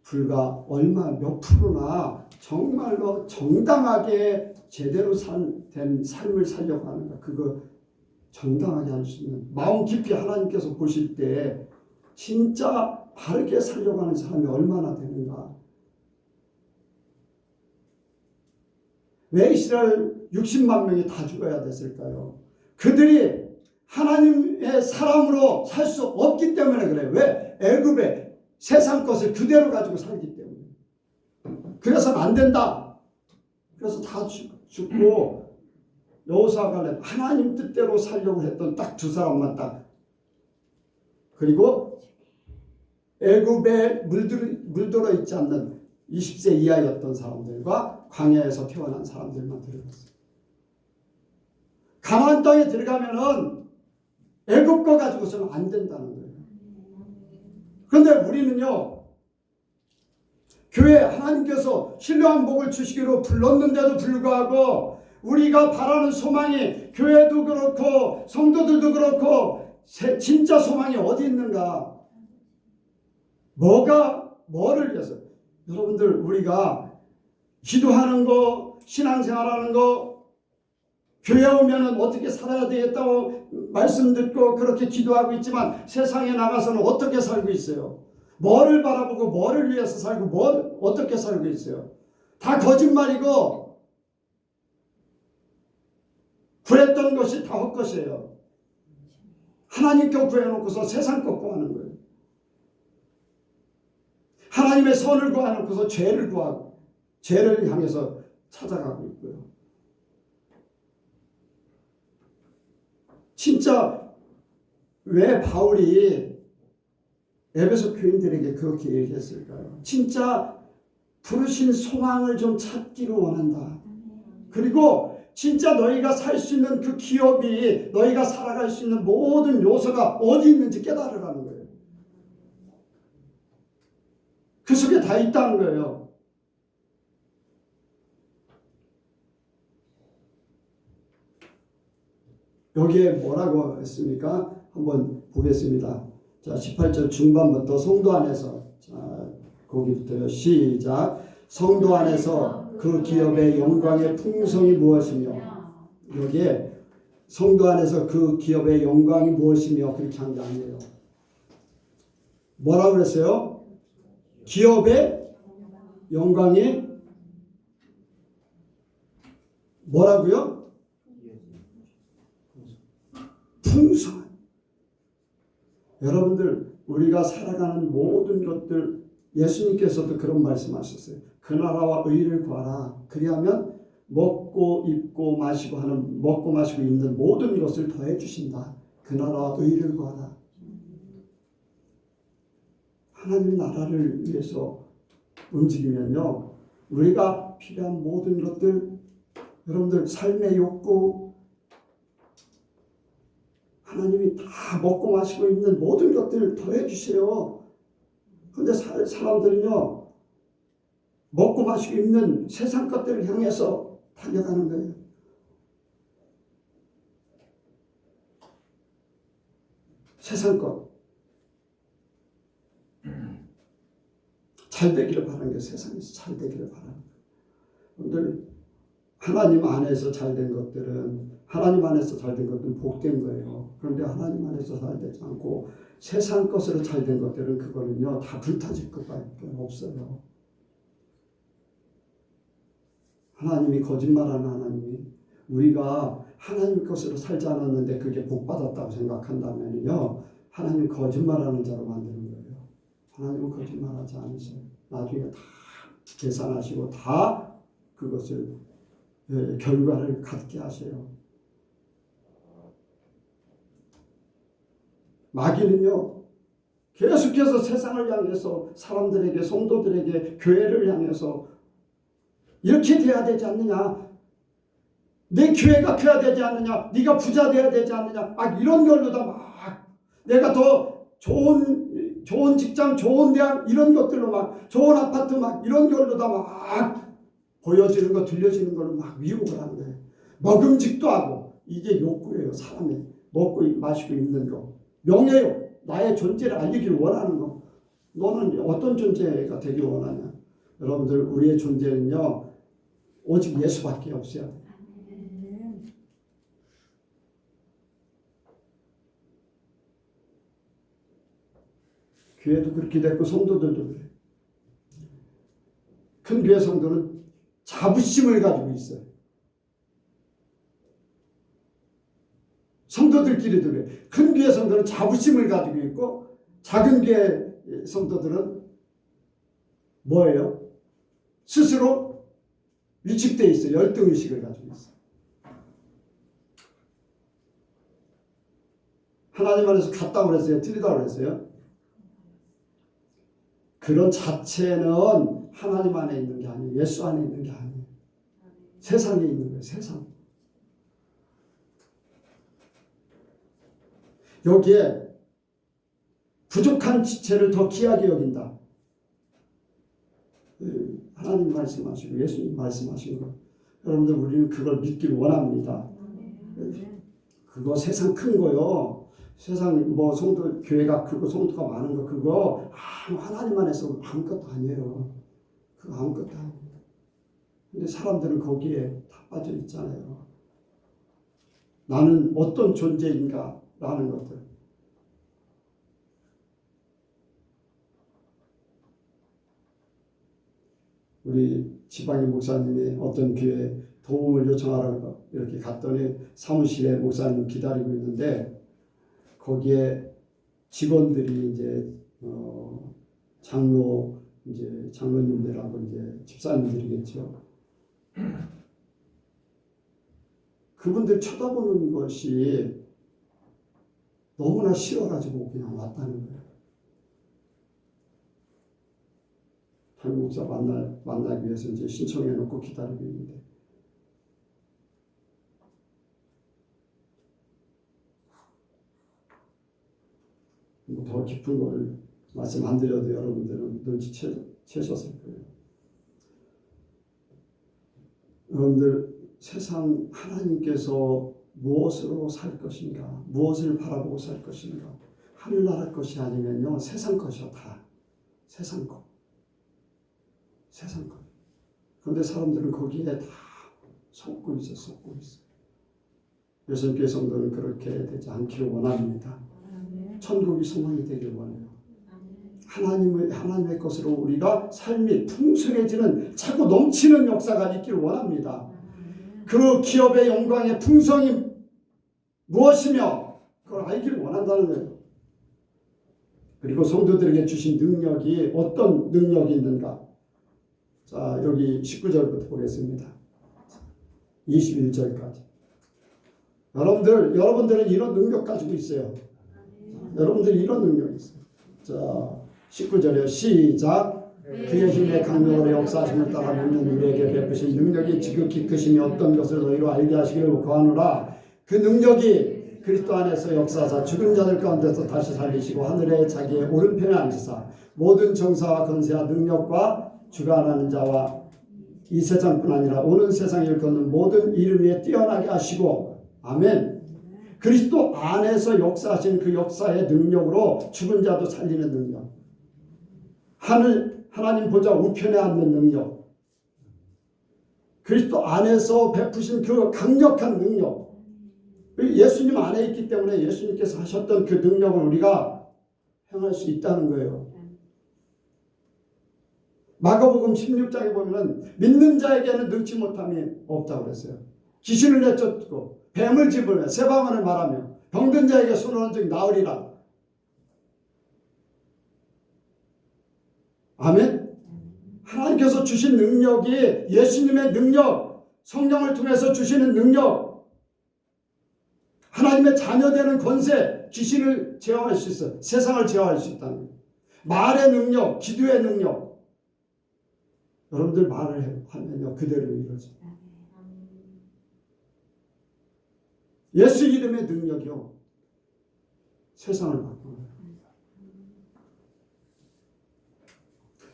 불과 몇 프로나 정말로 정당하게 제대로 된 삶을 살려고 하는가. 그거 정당하게 할 수 있는 마음 깊이 하나님께서 보실 때 진짜 바르게 살려고 하는 사람이 얼마나 되는가. 왜 이스라엘 60만 명이 다 죽어야 됐을까요? 그들이 하나님의 사람으로 살 수 없기 때문에 그래요. 왜? 애굽의 세상 것을 그대로 가지고 살기 때문에. 그래서는 안 된다. 그래서 다 죽고 여호수아 갈렙 하나님 뜻대로 살려고 했던 딱 두 사람만 딱. 그리고 애굽에 물들어 있지 않는 20세 이하였던 사람들과 광야에서 태어난 사람들만 들어갔어요. 가나안 땅에 들어가면은 애굽 거 가지고서는 안 된다는 거예요. 그런데 우리는요, 교회 하나님께서 신령한 복을 주시기로 불렀는데도 불구하고 우리가 바라는 소망이 교회도 그렇고 성도들도 그렇고 진짜 소망이 어디 있는가? 뭐를 위해서? 여러분들, 우리가 기도하는 거, 신앙생활하는 거, 교회 오면은 어떻게 살아야 되겠다고 말씀 듣고 그렇게 기도하고 있지만 세상에 나가서는 어떻게 살고 있어요? 뭐를 바라보고 뭐를 위해서 살고 어떻게 살고 있어요? 다 거짓말이고 구했던 것이 다 헛것이에요. 하나님 거 구해놓고서 세상 거 구하는 거예요. 하나님의 선을 구해놓고서 죄를 구하고 죄를 향해서 찾아가고 있고요. 진짜 왜 바울이 에베소 교인들에게 그렇게 얘기했을까요? 진짜 부르신 소망을 좀 찾기를 원한다. 그리고 진짜 너희가 살 수 있는 그 기업이, 너희가 살아갈 수 있는 모든 요소가 어디 있는지 깨달으라는 거예요. 그 속에 다 있다는 거예요. 여기에 뭐라고 했습니까? 한번 보겠습니다. 자, 18절 중반부터 성도 안에서, 자, 거기부터요. 시작. 성도 안에서 그 기업의 영광의 풍성이 무엇이며, 여기에 성도 안에서 그 기업의 영광이 무엇이며 그렇게 한 게 아니에요. 뭐라고 그랬어요? 기업의 영광이 뭐라고요? 풍성한. 여러분들 우리가 살아가는 모든 것들 예수님께서도 그런 말씀하셨어요. 그 나라와 의를 구하라. 그리하면 먹고 입고 마시고 하는 먹고 마시고 있는 모든 것을 더해 주신다. 그 나라와 의를 구하라. 하나님 나라를 위해서 움직이면요, 우리가 필요한 모든 것들, 여러분들 삶의 욕구, 하나님이 다 먹고 마시고 있는 모든 것들을 더해 주세요. 그런데 사람들은요, 먹고 마시고 있는 세상 것들을 향해서 달려가는 거예요. 세상 것. 잘 되기를 바라는 게 세상에서 잘 되기를 바라는 거예요. 여러분들 하나님 안에서 잘된 것들은, 하나님 안에서 잘된 것들은 복된 거예요. 그런데 하나님 안에서 잘되지 않고 세상 것으로 잘된 것들은 그거는요 다 불타질 것밖에 없어요. 하나님이 거짓말하는 하나님이, 우리가 하나님 것으로 살지 않았는데 그게 복받았다고 생각한다면요 하나님 거짓말하는 자로 만드는 거예요. 하나님은 거짓말하지 않으세요. 나중에 다 계산하시고 다 그것을 결과를 갖게 하세요. 마귀는요 계속해서 세상을 향해서, 사람들에게, 성도들에게, 교회를 향해서 이렇게 돼야 되지 않느냐, 내 교회가 커야 되지 않느냐, 네가 부자 돼야 되지 않느냐, 막 이런 걸로 다 막 내가 더 좋은 직장, 좋은 대학, 이런 것들로 막 좋은 아파트 막 이런 걸로 다 막 보여지는 거, 들려지는 걸로 막 미혹을 하는 거예요. 먹음직도 하고. 이게 욕구예요. 사람이 먹고 마시고 있는 거. 명예욕, 나의 존재를 알리기를 원하는 거. 너는 어떤 존재가 되길 원하냐? 여러분들 우리의 존재는요 오직 예수밖에 없어요. 교회도 그렇게 됐고 성도들도 그래요. 큰 교회 성도는 자부심을 가지고 있어요. 성도들끼리도 그래요. 큰 교회 성도는 자부심을 가지고 있고, 작은 교회 성도들은 뭐예요? 스스로 위축되어 있어요. 열등의식을 가지고 있어요. 하나님 안에서 같다고 그랬어요? 틀리다고 그랬어요? 그런 자체는 하나님 안에 있는 게 아니에요. 예수 안에 있는 게 아니에요. 세상에 있는 거예요. 세상. 여기에 부족한 지체를 더 귀하게 여긴다. 하나님 말씀하시고 예수님 말씀하신 거, 여러분들 우리는 그걸 믿기를 원합니다. 그거 세상 큰 거요. 세상 뭐 성도 교회가 크고 성도가 많은 거, 그거 하나님 안에서 아무것도 아니에요. 그거 아무것도 아니에요. 근데 사람들은 거기에 다 빠져 있잖아요. 나는 어떤 존재인가 라는 것들. 우리 지방의 목사님이 어떤 교회에 도움을 요청하러 이렇게 갔더니 사무실에 목사님 기다리고 있는데, 거기에 직원들이 이제 장로님들하고 이제 집사님들이겠죠. 그분들 쳐다보는 것이 너무나 싫어가지고 그냥 왔다는 거예요. 담임 목사 만나기 위해서 이제 신청해놓고 기다리고 있는데, 뭐 더 깊은 걸 말씀 안 드려도 여러분들은 눈치채셨을 거예요. 여러분들 세상 하나님께서 무엇으로 살 것인가, 무엇을 바라보고 살 것인가, 하늘나라 것이 아니면요 세상 것이요. 다 세상 것. 세상 것. 그런데 사람들은 거기에 다 속고 있어. 예수님께 성도는 그렇게 되지 않기를 원합니다. 천국이 소망이 되길 원해요. 하나님의 것으로 우리가 삶이 풍성해지는 차고 넘치는 역사가 있기를 원합니다. 그 기업의 영광의 풍성이 무엇이며 그걸 알기를 원한다는 거예요. 그리고 성도들에게 주신 능력이 어떤 능력이 있는가? 자, 여기 19절부터 보겠습니다. 21절까지. 여러분들은 이런 능력 가지고 있어요. 여러분들이 이런 능력이 있어요. 자, 19절에 시작. 그의 힘의 강력으로 역사하심을 따라 믿는 우리에게 베푸신 능력이 지극히 크심이 어떤 것을 너희로 알게 하시기를 구하노라. 그 능력이 그리스도 안에서 역사하사 죽은 자들 가운데서 다시 살리시고 하늘에 자기의 오른편에 앉으사 모든 정사와 권세와 능력과 주관하는 자와 이 세상뿐 아니라 오는 세상을 일컫는 모든 이름 위에 뛰어나게 하시고 아멘. 그리스도 안에서 역사하신 그 역사의 능력으로 죽은 자도 살리는 능력, 하나님 보좌 우편에 앉는 능력, 그리스도 안에서 베푸신 그 강력한 능력, 예수님 안에 있기 때문에 예수님께서 하셨던 그 능력을 우리가 행할 수 있다는 거예요. 마가복음 16장에 보면은 믿는 자에게는 능치 못함이 없다고 그랬어요. 귀신을 내쫓고 뱀을 집으며 새 방언을 말하며 병든 자에게 손을 얹으니 나으리라. 아멘. 하나님께서 주신 능력이 예수님의 능력, 성령을 통해서 주시는 능력, 하나님의 자녀되는 권세, 귀신을 제어할 수 있어요. 세상을 제어할 수 있다는 거예요. 말의 능력, 기도의 능력. 여러분들 말을 하면요 그대로 이루어져요. 예수 이름의 능력이요 세상을 바꾸는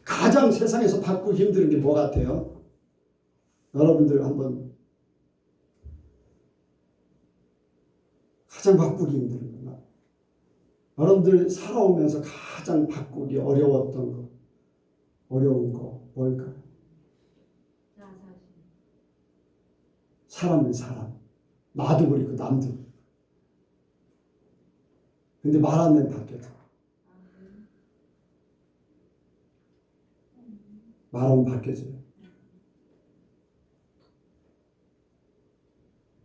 가장 세상에서 바꾸기 힘든 게 뭐 같아요? 여러분들 한번 가장 바꾸기 힘든 거 여러분들 살아오면서 가장 바꾸기 어려웠던 거 어려운 거 뭘까요? 사람은 사람 나도 그렇고 남도 근데 말하면 바뀌어져. 말하면 바뀌어져요.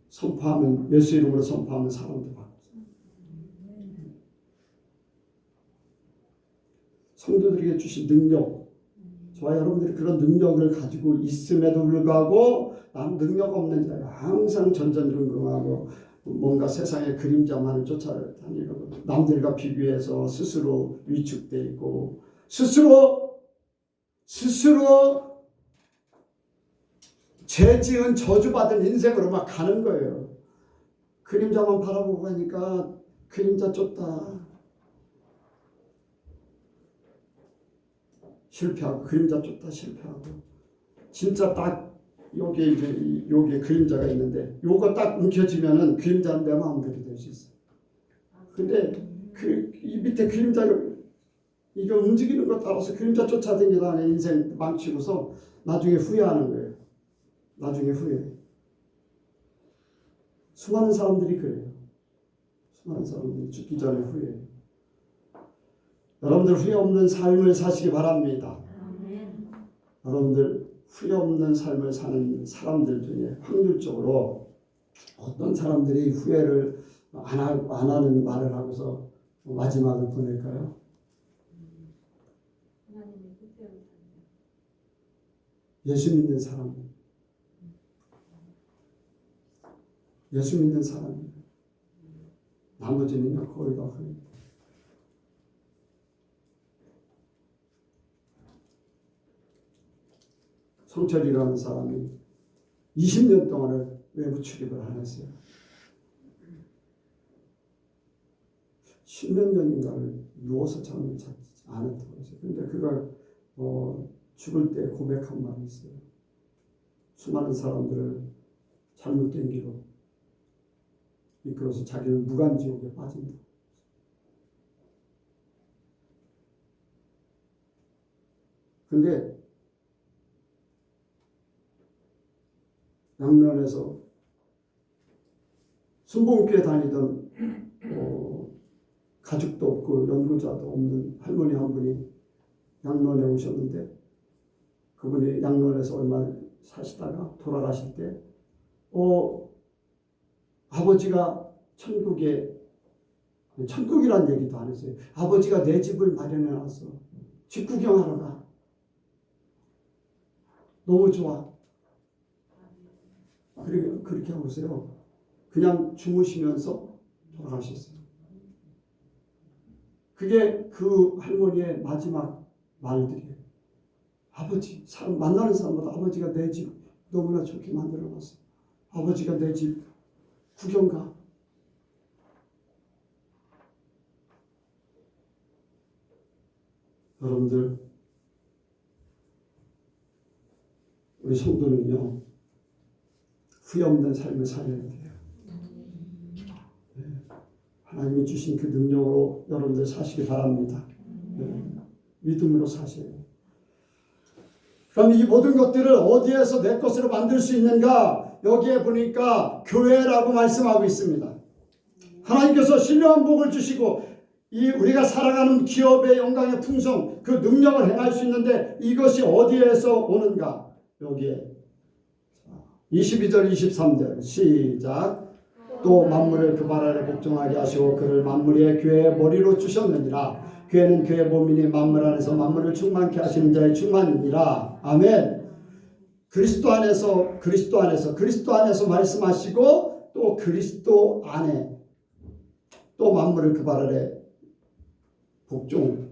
선포하면 예수 이름으로 선포하면 사람도 바뀌어져요. 성도들에게 주신 능력 저와 여러분들이 그런 능력을 가지고 있음에도 불구하고 남 능력 없는 자가 항상 전전긍긍하고 뭔가 세상의 그림자만을 쫓아다니고 남들과 비교해서 스스로 위축돼 있고 스스로 죄 지은 저주받은 인생으로 막 가는 거예요. 그림자만 바라보고 가니까 그림자 쫓다 실패하고 그림자 쫓다 실패하고 진짜 딱 여기에 그림자가 있는데 요거 딱 움켜쥐면은 그림자는 내 마음대로 될 수 있어요. 근데 이 밑에 그림자를 이거 움직이는 것 따라서 그림자 쫓아다니다가 인생 망치고서 나중에 후회하는 거예요. 나중에 후회. 수많은 사람들이 그래요. 수많은 사람들이 죽기 전에 후회. 여러분들 후회 없는 삶을 사시기 바랍니다. 여러분들 후회 없는 삶을 사는 사람들 중에 확률적으로 어떤 사람들이 후회를 안 하는 말을 하고서 마지막을 보낼까요? 예수 믿는 사람. 예수 믿는 사람이에요. 나머지는요 거의 다 후회. 성철이라는 사람이 20년 동안을 외부 출입을 안 했어요. 10몇 년인가를 누워서 잠을 자지 않았다고 했어요. 근데 그가 죽을 때 고백한 말이 있어요. 수많은 사람들을 잘못된 길로 이끌어서 자기는 무간지옥에 빠진다. 근데 양면에서 순복음교회 다니던 가족도 없고 연구자도 없는 할머니 한 분이 양론에 오셨는데, 그분이 양론에서 얼마 사시다가 돌아가실 때 아버지가 천국이란 얘기도 안 했어요. 아버지가 내 집을 마련해 놨어. 집 구경하러 가. 너무 좋아. 그렇게 하고서요. 그냥 주무시면서 돌아가셨어요. 그게 그 할머니의 마지막 말들이에요. 아버지, 만나는 사람마다 아버지가 내 집 너무나 좋게 만들어놨어. 아버지가 내 집 구경 가. 여러분들, 우리 성도는요, 후회 없는 삶을 살아야 돼요. 하나님이 주신 그 능력으로 여러분들 사시기 바랍니다. 믿음으로 사셔야 돼요. 그럼 이 모든 것들을 어디에서 내 것으로 만들 수 있는가? 여기에 보니까 교회라고 말씀하고 있습니다. 하나님께서 신령한 복을 주시고 우리가 살아가는 기업의 영광의 풍성, 그 능력을 행할 수 있는데 이것이 어디에서 오는가? 여기에 22절 23절 시작. 또 만물을 그 발 아래 복종하게 하시고 그를 만물의 교회의 머리로 주셨느니라. 교회는 그의 몸이니 만물 안에서 만물을 충만케 하시는 자의 충만이니라. 아멘. 그리스도 안에서 말씀하시고 또 그리스도 안에 또 만물을 그 발 아래 복종.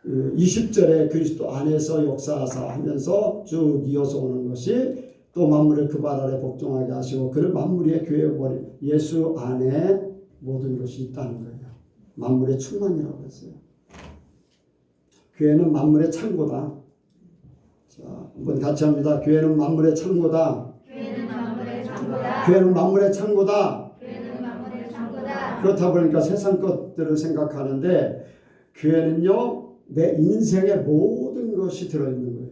20절에 그리스도 안에서 역사하사 하면서 쭉 이어서 오는 것이 또 만물을 그 발 아래 복종하게 하시고 그를 만물의 교회의 머리, 예수 안에 모든 것이 있다는 거예요. 만물의 충만이라고 했어요. 교회는 만물의 창고다. 자, 한번 같이 합니다. 교회는 만물의 창고다. 교회는 만물의 창고다. 교회는 만물의 창고다. 교회는 만물의 창고다. 그렇다 보니까 세상 것들을 생각하는데 교회는요, 내 인생의 모든 것이 들어있는 거예요.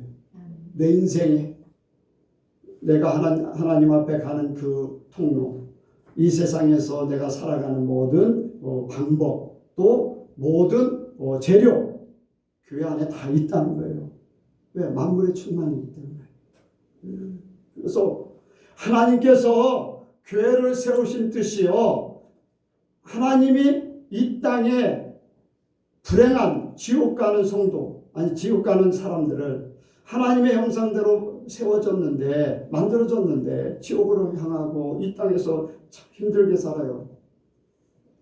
내 인생에 내가 하나님 앞에 가는 그 통로, 이 세상에서 내가 살아가는 모든 방법, 또 모든 재료, 교회 안에 다 있다는 거예요. 왜? 만물의 충만이기 때문에. 그래서 하나님께서 교회를 세우신 뜻이요, 하나님이 이 땅에 불행한 지옥 가는 성도, 지옥 가는 사람들을 하나님의 형상대로 세워졌는데, 만들어졌는데 지옥으로 향하고 이 땅에서 참 힘들게 살아요.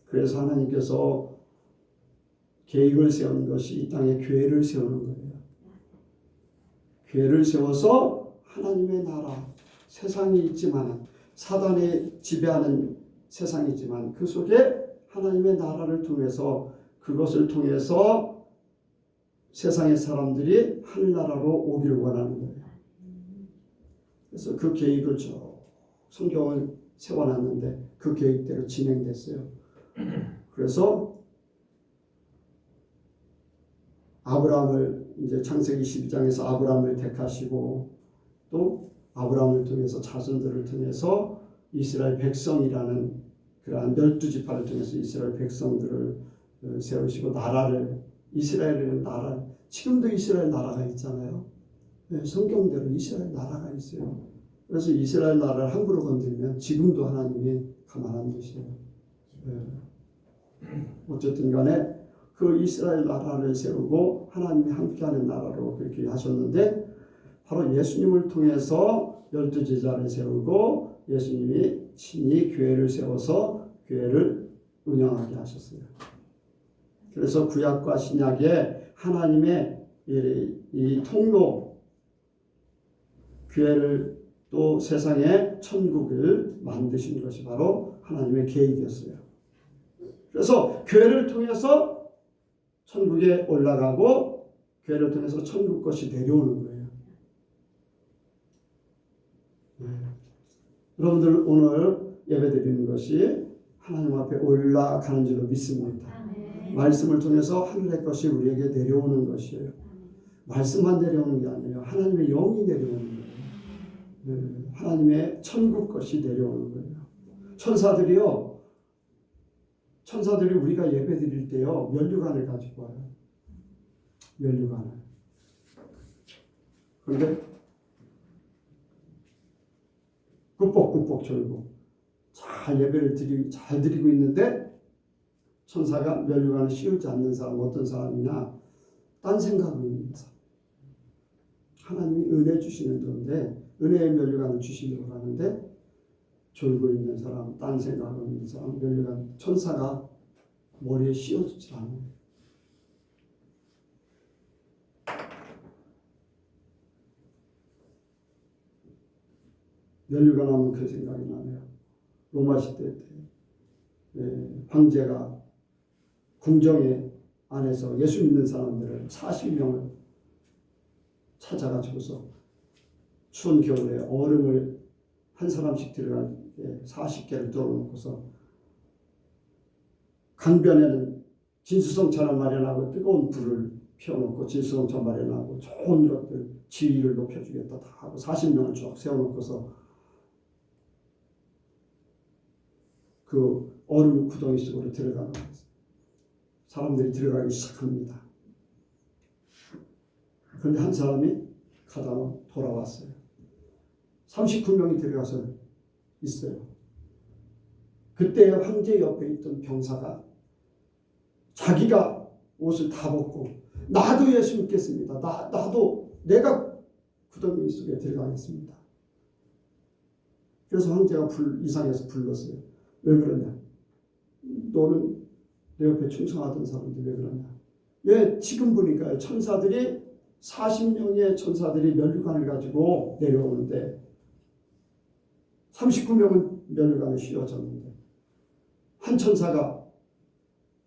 그래서 하나님께서 계획을 세우는 것이 이 땅에 교회를 세우는 거예요. 교회를 세워서 하나님의 나라, 세상이 있지만, 사단이 지배하는 세상이지만 그 속에 하나님의 나라를 통해서, 그것을 통해서 세상의 사람들이 하늘나라로 오기를 원하는 거예요. 그래서 그 계획을 성경을 세워놨는데 그 계획대로 진행됐어요. 그래서 아브라함을, 이제 창세기 12장에서 아브라함을 택하시고 또 아브라함을 통해서 자손들을 통해서 이스라엘 백성이라는 그러한 12지파를 통해서 이스라엘 백성들을 세우시고 이스라엘이라는 나라, 지금도 이스라엘 나라가 있잖아요. 네, 성경대로 이스라엘 나라가 있어요. 그래서 이스라엘 나라를 함부로 건드리면 지금도 하나님이 가만 안 두세요. 네. 어쨌든 간에 그 이스라엘 나라를 세우고 하나님이 함께하는 나라로 그렇게 하셨는데, 바로 예수님을 통해서 12제자를 세우고 예수님이 친히 교회를 세워서 교회를 운영하게 하셨어요. 그래서 구약과 신약에 하나님의 이 통로, 교회를 또 세상의 천국을 만드신 것이 바로 하나님의 계획이었어요. 그래서 교회를 통해서 천국에 올라가고 교회를 통해서 천국 것이 내려오는 거예요. 네. 여러분들 오늘 예배드리는 것이 하나님 앞에 올라가는 줄로 믿습니다. 말씀을 통해서 하늘의 것이 우리에게 내려오는 것이에요. 말씀만 내려오는 게 아니에요. 하나님의 영이 내려오는 거예요. 하나님의 천국 것이 내려오는 거예요. 천사들이 우리가 예배 드릴 때요, 면류관을 가지고 와요. 면류관을. 그런데 꾸벅꾸벅 졸고 잘 예배를 잘 드리고 있는데 천사가 면류관을 씌우지 않는 사람 어떤 사람이냐? 딴 생각을 있는 사람. 하나님이 은혜 주시는 건데 은혜의 면류관을 주시려고 하는데 졸고 있는 사람, 딴 생각을 있는 사람, 면류관 천사가 머리에 씌워주지 않아요. 면류관 하면 그 생각이 나네요. 로마 시대 때 황제가 궁정에 안에서 예수 믿는 사람들을 40명을 찾아가지고서 추운 겨울에 얼음을 한 사람씩 들어가게 40개를 뚫어놓고서 강변에는 진수성찬을 마련하고 뜨거운 불을 피워놓고 진수성찬 마련하고 좋은 것들 지위를 높여주겠다 다 하고 40명을 쭉 세워놓고서 그 얼음 구덩이 속으로 들어가는 거예요. 사람들이 들어가기 시작합니다. 그런데 한 사람이 가다가 돌아왔어요. 39명이 들어가서 있어요. 그때 황제 옆에 있던 병사가 자기가 옷을 다 벗고 나도 예수 믿겠습니다. 나도 내가 구덩이 속에 들어가겠습니다. 그래서 황제가 이상해서 불렀어요. 왜 그러냐? 너는 내 옆에 충성하던 사람들이 왜 그러냐? 왜 지금 보니까 천사들이 40명의 천사들이 면류관을 가지고 내려오는데 39명은 면류관에 씌워졌는데 한 천사가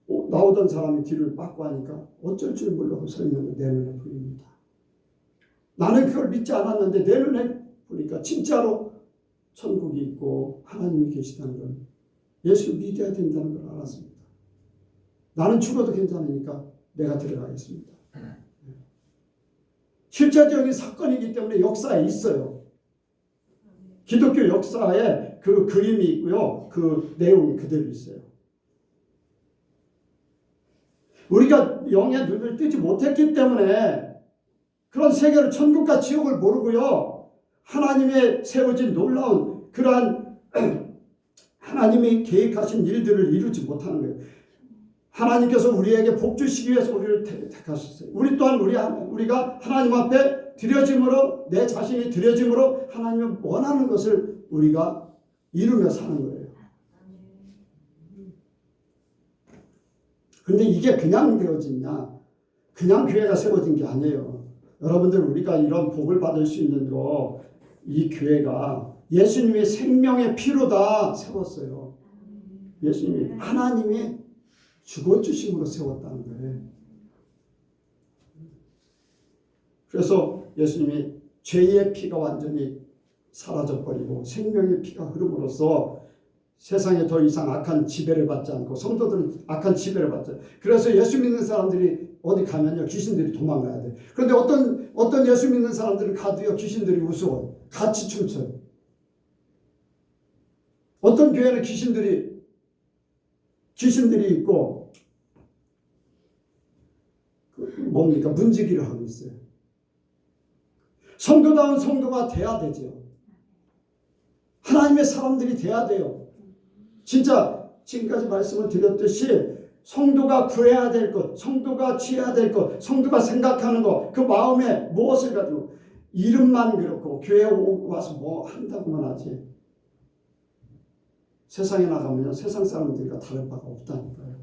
나오던 사람이 뒤를 빠꾸 하니까 어쩔 줄 모르고 서 있는 내 눈에 보입니다. 나는 그걸 믿지 않았는데 내 눈에 보니까 진짜로 천국이 있고 하나님이 계시다는 걸 예수를 믿어야 된다는 걸 알았습니다. 나는 죽어도 괜찮으니까 내가 들어가겠습니다. 실제적인 사건이기 때문에 역사에 있어요. 기독교 역사에 그 그림이 있고요. 그 내용이 그대로 있어요. 우리가 영의 눈을 뜨지 못했기 때문에 그런 세계를 천국과 지옥을 모르고요. 하나님의 세워진 놀라운 그러한 하나님이 계획하신 일들을 이루지 못하는 거예요. 하나님께서 우리에게 복 주시기 위해서 우리를 택하셨어요. 우리 또한 우리가 하나님 앞에 드려짐으로 내 자신이 드려짐으로 하나님이 원하는 것을 우리가 이루며 사는 거예요. 그런데 이게 그냥 되어지냐? 그냥 교회가 세워진 게 아니에요. 여러분들 우리가 이런 복을 받을 수 있는 거 이 교회가 예수님의 생명의 피로 다 세웠어요. 예수님이 하나님이 죽어주심으로 세웠다는 거예요. 그래서 예수님이 죄의 피가 완전히 사라져버리고 생명의 피가 흐름으로써 세상에 더 이상 악한 지배를 받지 않고 성도들은 악한 지배를 받지 않고 그래서 예수 믿는 사람들이 어디 가면요 귀신들이 도망가야 돼. 그런데 어떤 예수 믿는 사람들은 가도요 귀신들이 우스워요. 같이 춤춰요. 어떤 교회는 귀신들이 있고 뭡니까? 문지기를 하고 있어요. 성도다운 성도가 돼야 되죠. 하나님의 사람들이 돼야 돼요. 진짜 지금까지 말씀을 드렸듯이 성도가 구해야 될 것, 성도가 취해야 될 것, 성도가 생각하는 것, 그 마음에 무엇을 가지고 이름만 그렇고 교회에 와서 뭐 한다고만 하지 세상에 나가면 세상 사람들과 다를 바가 없다니까요.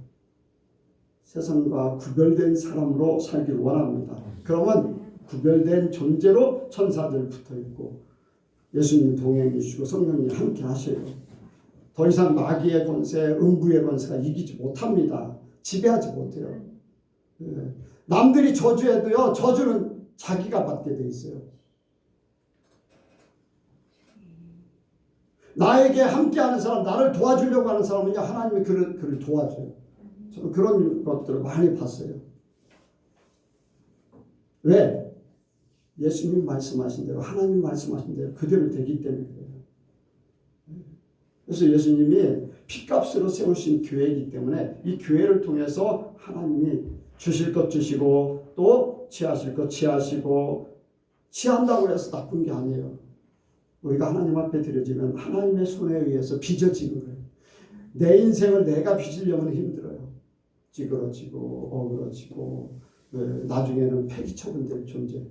세상과 구별된 사람으로 살기를 원합니다. 그러면 구별된 존재로 천사들 붙어있고 예수님 동행이시고 성령님이 함께 하셔요. 더 이상 마귀의 권세, 음부의 권세가 이기지 못합니다. 지배하지 못해요. 남들이 저주해도요. 저주는 자기가 받게 돼 있어요. 나에게 함께하는 사람, 나를 도와주려고 하는 사람은요. 하나님이 그를 도와줘요. 저는 그런 것들을 많이 봤어요. 왜? 예수님 말씀하신 대로 하나님 말씀하신 대로 그대로 되기 때문에 그래요. 그래서 예수님이 피값으로 세우신 교회이기 때문에 이 교회를 통해서 하나님이 주실 것 주시고 또 취하실 것 취하시고 취한다고 해서 나쁜 게 아니에요. 우리가 하나님 앞에 드려지면 하나님의 손에 의해서 빚어지는 거예요. 내 인생을 내가 빚으려면 힘들어요. 찌그러지고 어그러지고 나중에는 폐기 처분될 존재.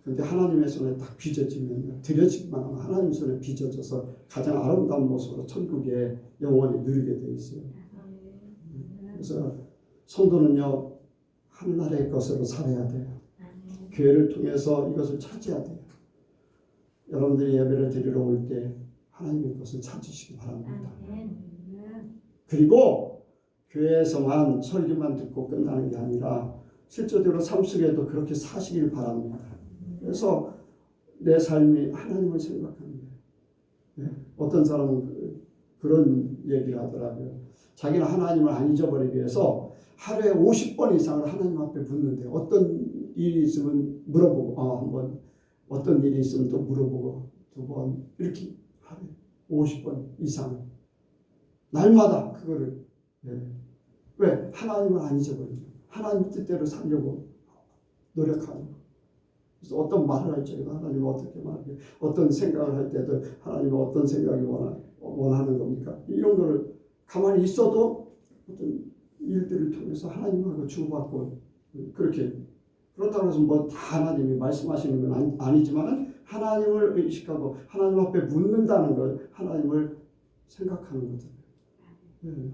근데 하나님의 손에 딱 빚어지면 드려지기만 하면 하나님 손에 빚어져서 가장 아름다운 모습으로 천국에 영원히 누리게 돼 있어요. 그래서 성도는요 하늘나라의 것으로 살아야 돼요. 교회를 통해서 이것을 찾아야 돼요. 여러분들이 예배를 드리러 올 때 하나님의 것을 찾으시기 바랍니다. 그리고 교회에서만 설교만 듣고 끝나는 게 아니라 실제적으로 삶 속에도 그렇게 사시길 바랍니다. 그래서 내 삶이 하나님을 생각하는 거예요. 네. 어떤 사람은 그런 얘기를 하더라고요. 자기는 하나님을 안 잊어버리기 위해서 하루에 50번 이상을 하나님 앞에 묻는데 어떤 일이 있으면 물어보고 한번 어떤 일이 있으면 또 물어보고 두 번 이렇게 하루에 50번 이상 날마다 그거를 왜? 하나님을 안 잊어버리고 하나님 뜻대로 살려고 노력하는 거. 그래서 어떤 말을 할 적에도 하나님은 어떻게 말하게 어떤 생각을 할 때도 하나님은 어떤 생각이 원하는 겁니까? 이런 거를 가만히 있어도 어떤 일들을 통해서 하나님하고 주고받고 그렇게 그렇다고 해서 뭐 다 하나님이 말씀하시는 건 아니지만은 하나님을 의식하고 하나님 앞에 묻는다는 걸 하나님을 생각하는 거잖아요.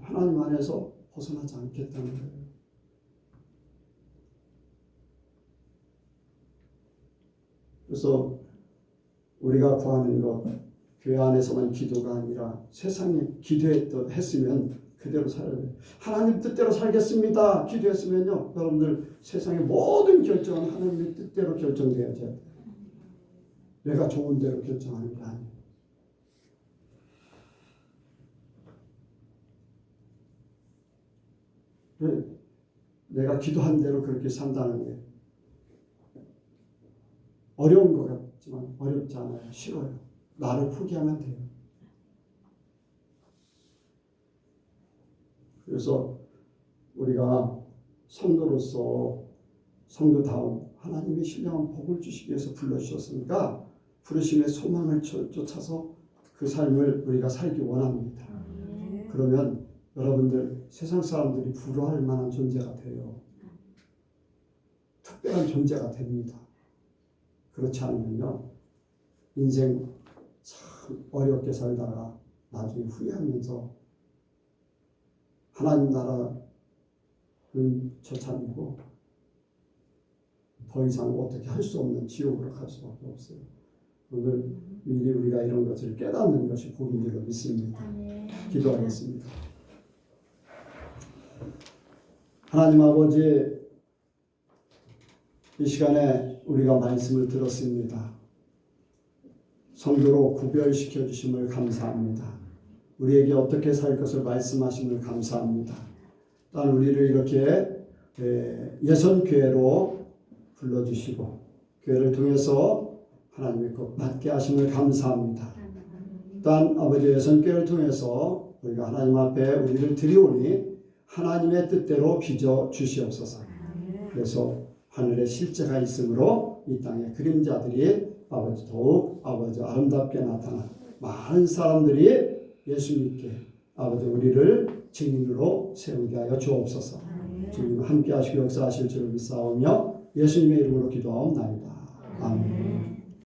하나님 안에서 벗어나지 않겠다는 거예요. 그래서 우리가 구하는 것 교회 안에서만 기도가 아니라 세상에 기도했으면 그대로 살아야 돼요. 하나님 뜻대로 살겠습니다. 기도했으면요. 여러분들 세상의 모든 결정은 하나님의 뜻대로 결정되어야 돼요. 내가 좋은 대로 결정하는 게 아니에요. 내가 기도한 대로 그렇게 산다는 게 어려운 것 같지만 어렵지 않아요. 쉬워요. 나를 포기하면 돼요. 그래서 우리가 성도로서 성도다움 하나님의 신령한 복을 주시기 위해서 불러주셨으니까 부르심의 소망을 쫓아서 그 삶을 우리가 살기 원합니다. 그러면 여러분들 세상 사람들이 부러워할 만한 존재가 돼요. 특별한 존재가 됩니다. 그렇지 않으면요 인생 참 어렵게 살다가 나중에 후회하면서 하나님 나라는 처참이고 더 이상 어떻게 할 수 없는 지옥으로 갈 수밖에 없어요. 오늘 미리 우리가 이런 것을 깨닫는 것이 복인 줄로 믿습니다. 기도하겠습니다. 하나님 아버지, 이 시간에 우리가 말씀을 들었습니다. 성도로 구별시켜 주심을 감사합니다. 우리에게 어떻게 살 것을 말씀하심을 감사합니다. 또한 우리를 이렇게 예선교회로 불러주시고 교회를 통해서 하나님의 것 받게 하심을 감사합니다. 또한 아버지 예선교회를 통해서 우리가 하나님 앞에 우리를 드리오니 하나님의 뜻대로 빚어 주시옵소서. 그래서 하늘에 실제가 있으므로 이 땅의 그림자들이 아버지 더욱 아버지 아름답게 나타나 많은 사람들이 예수 믿게 아버지 우리를 증인으로 세우게 하여 주옵소서. 주님 함께 하시고 역사하실 줄을 믿사오며 예수님의 이름으로 기도하옵나이다. 아멘.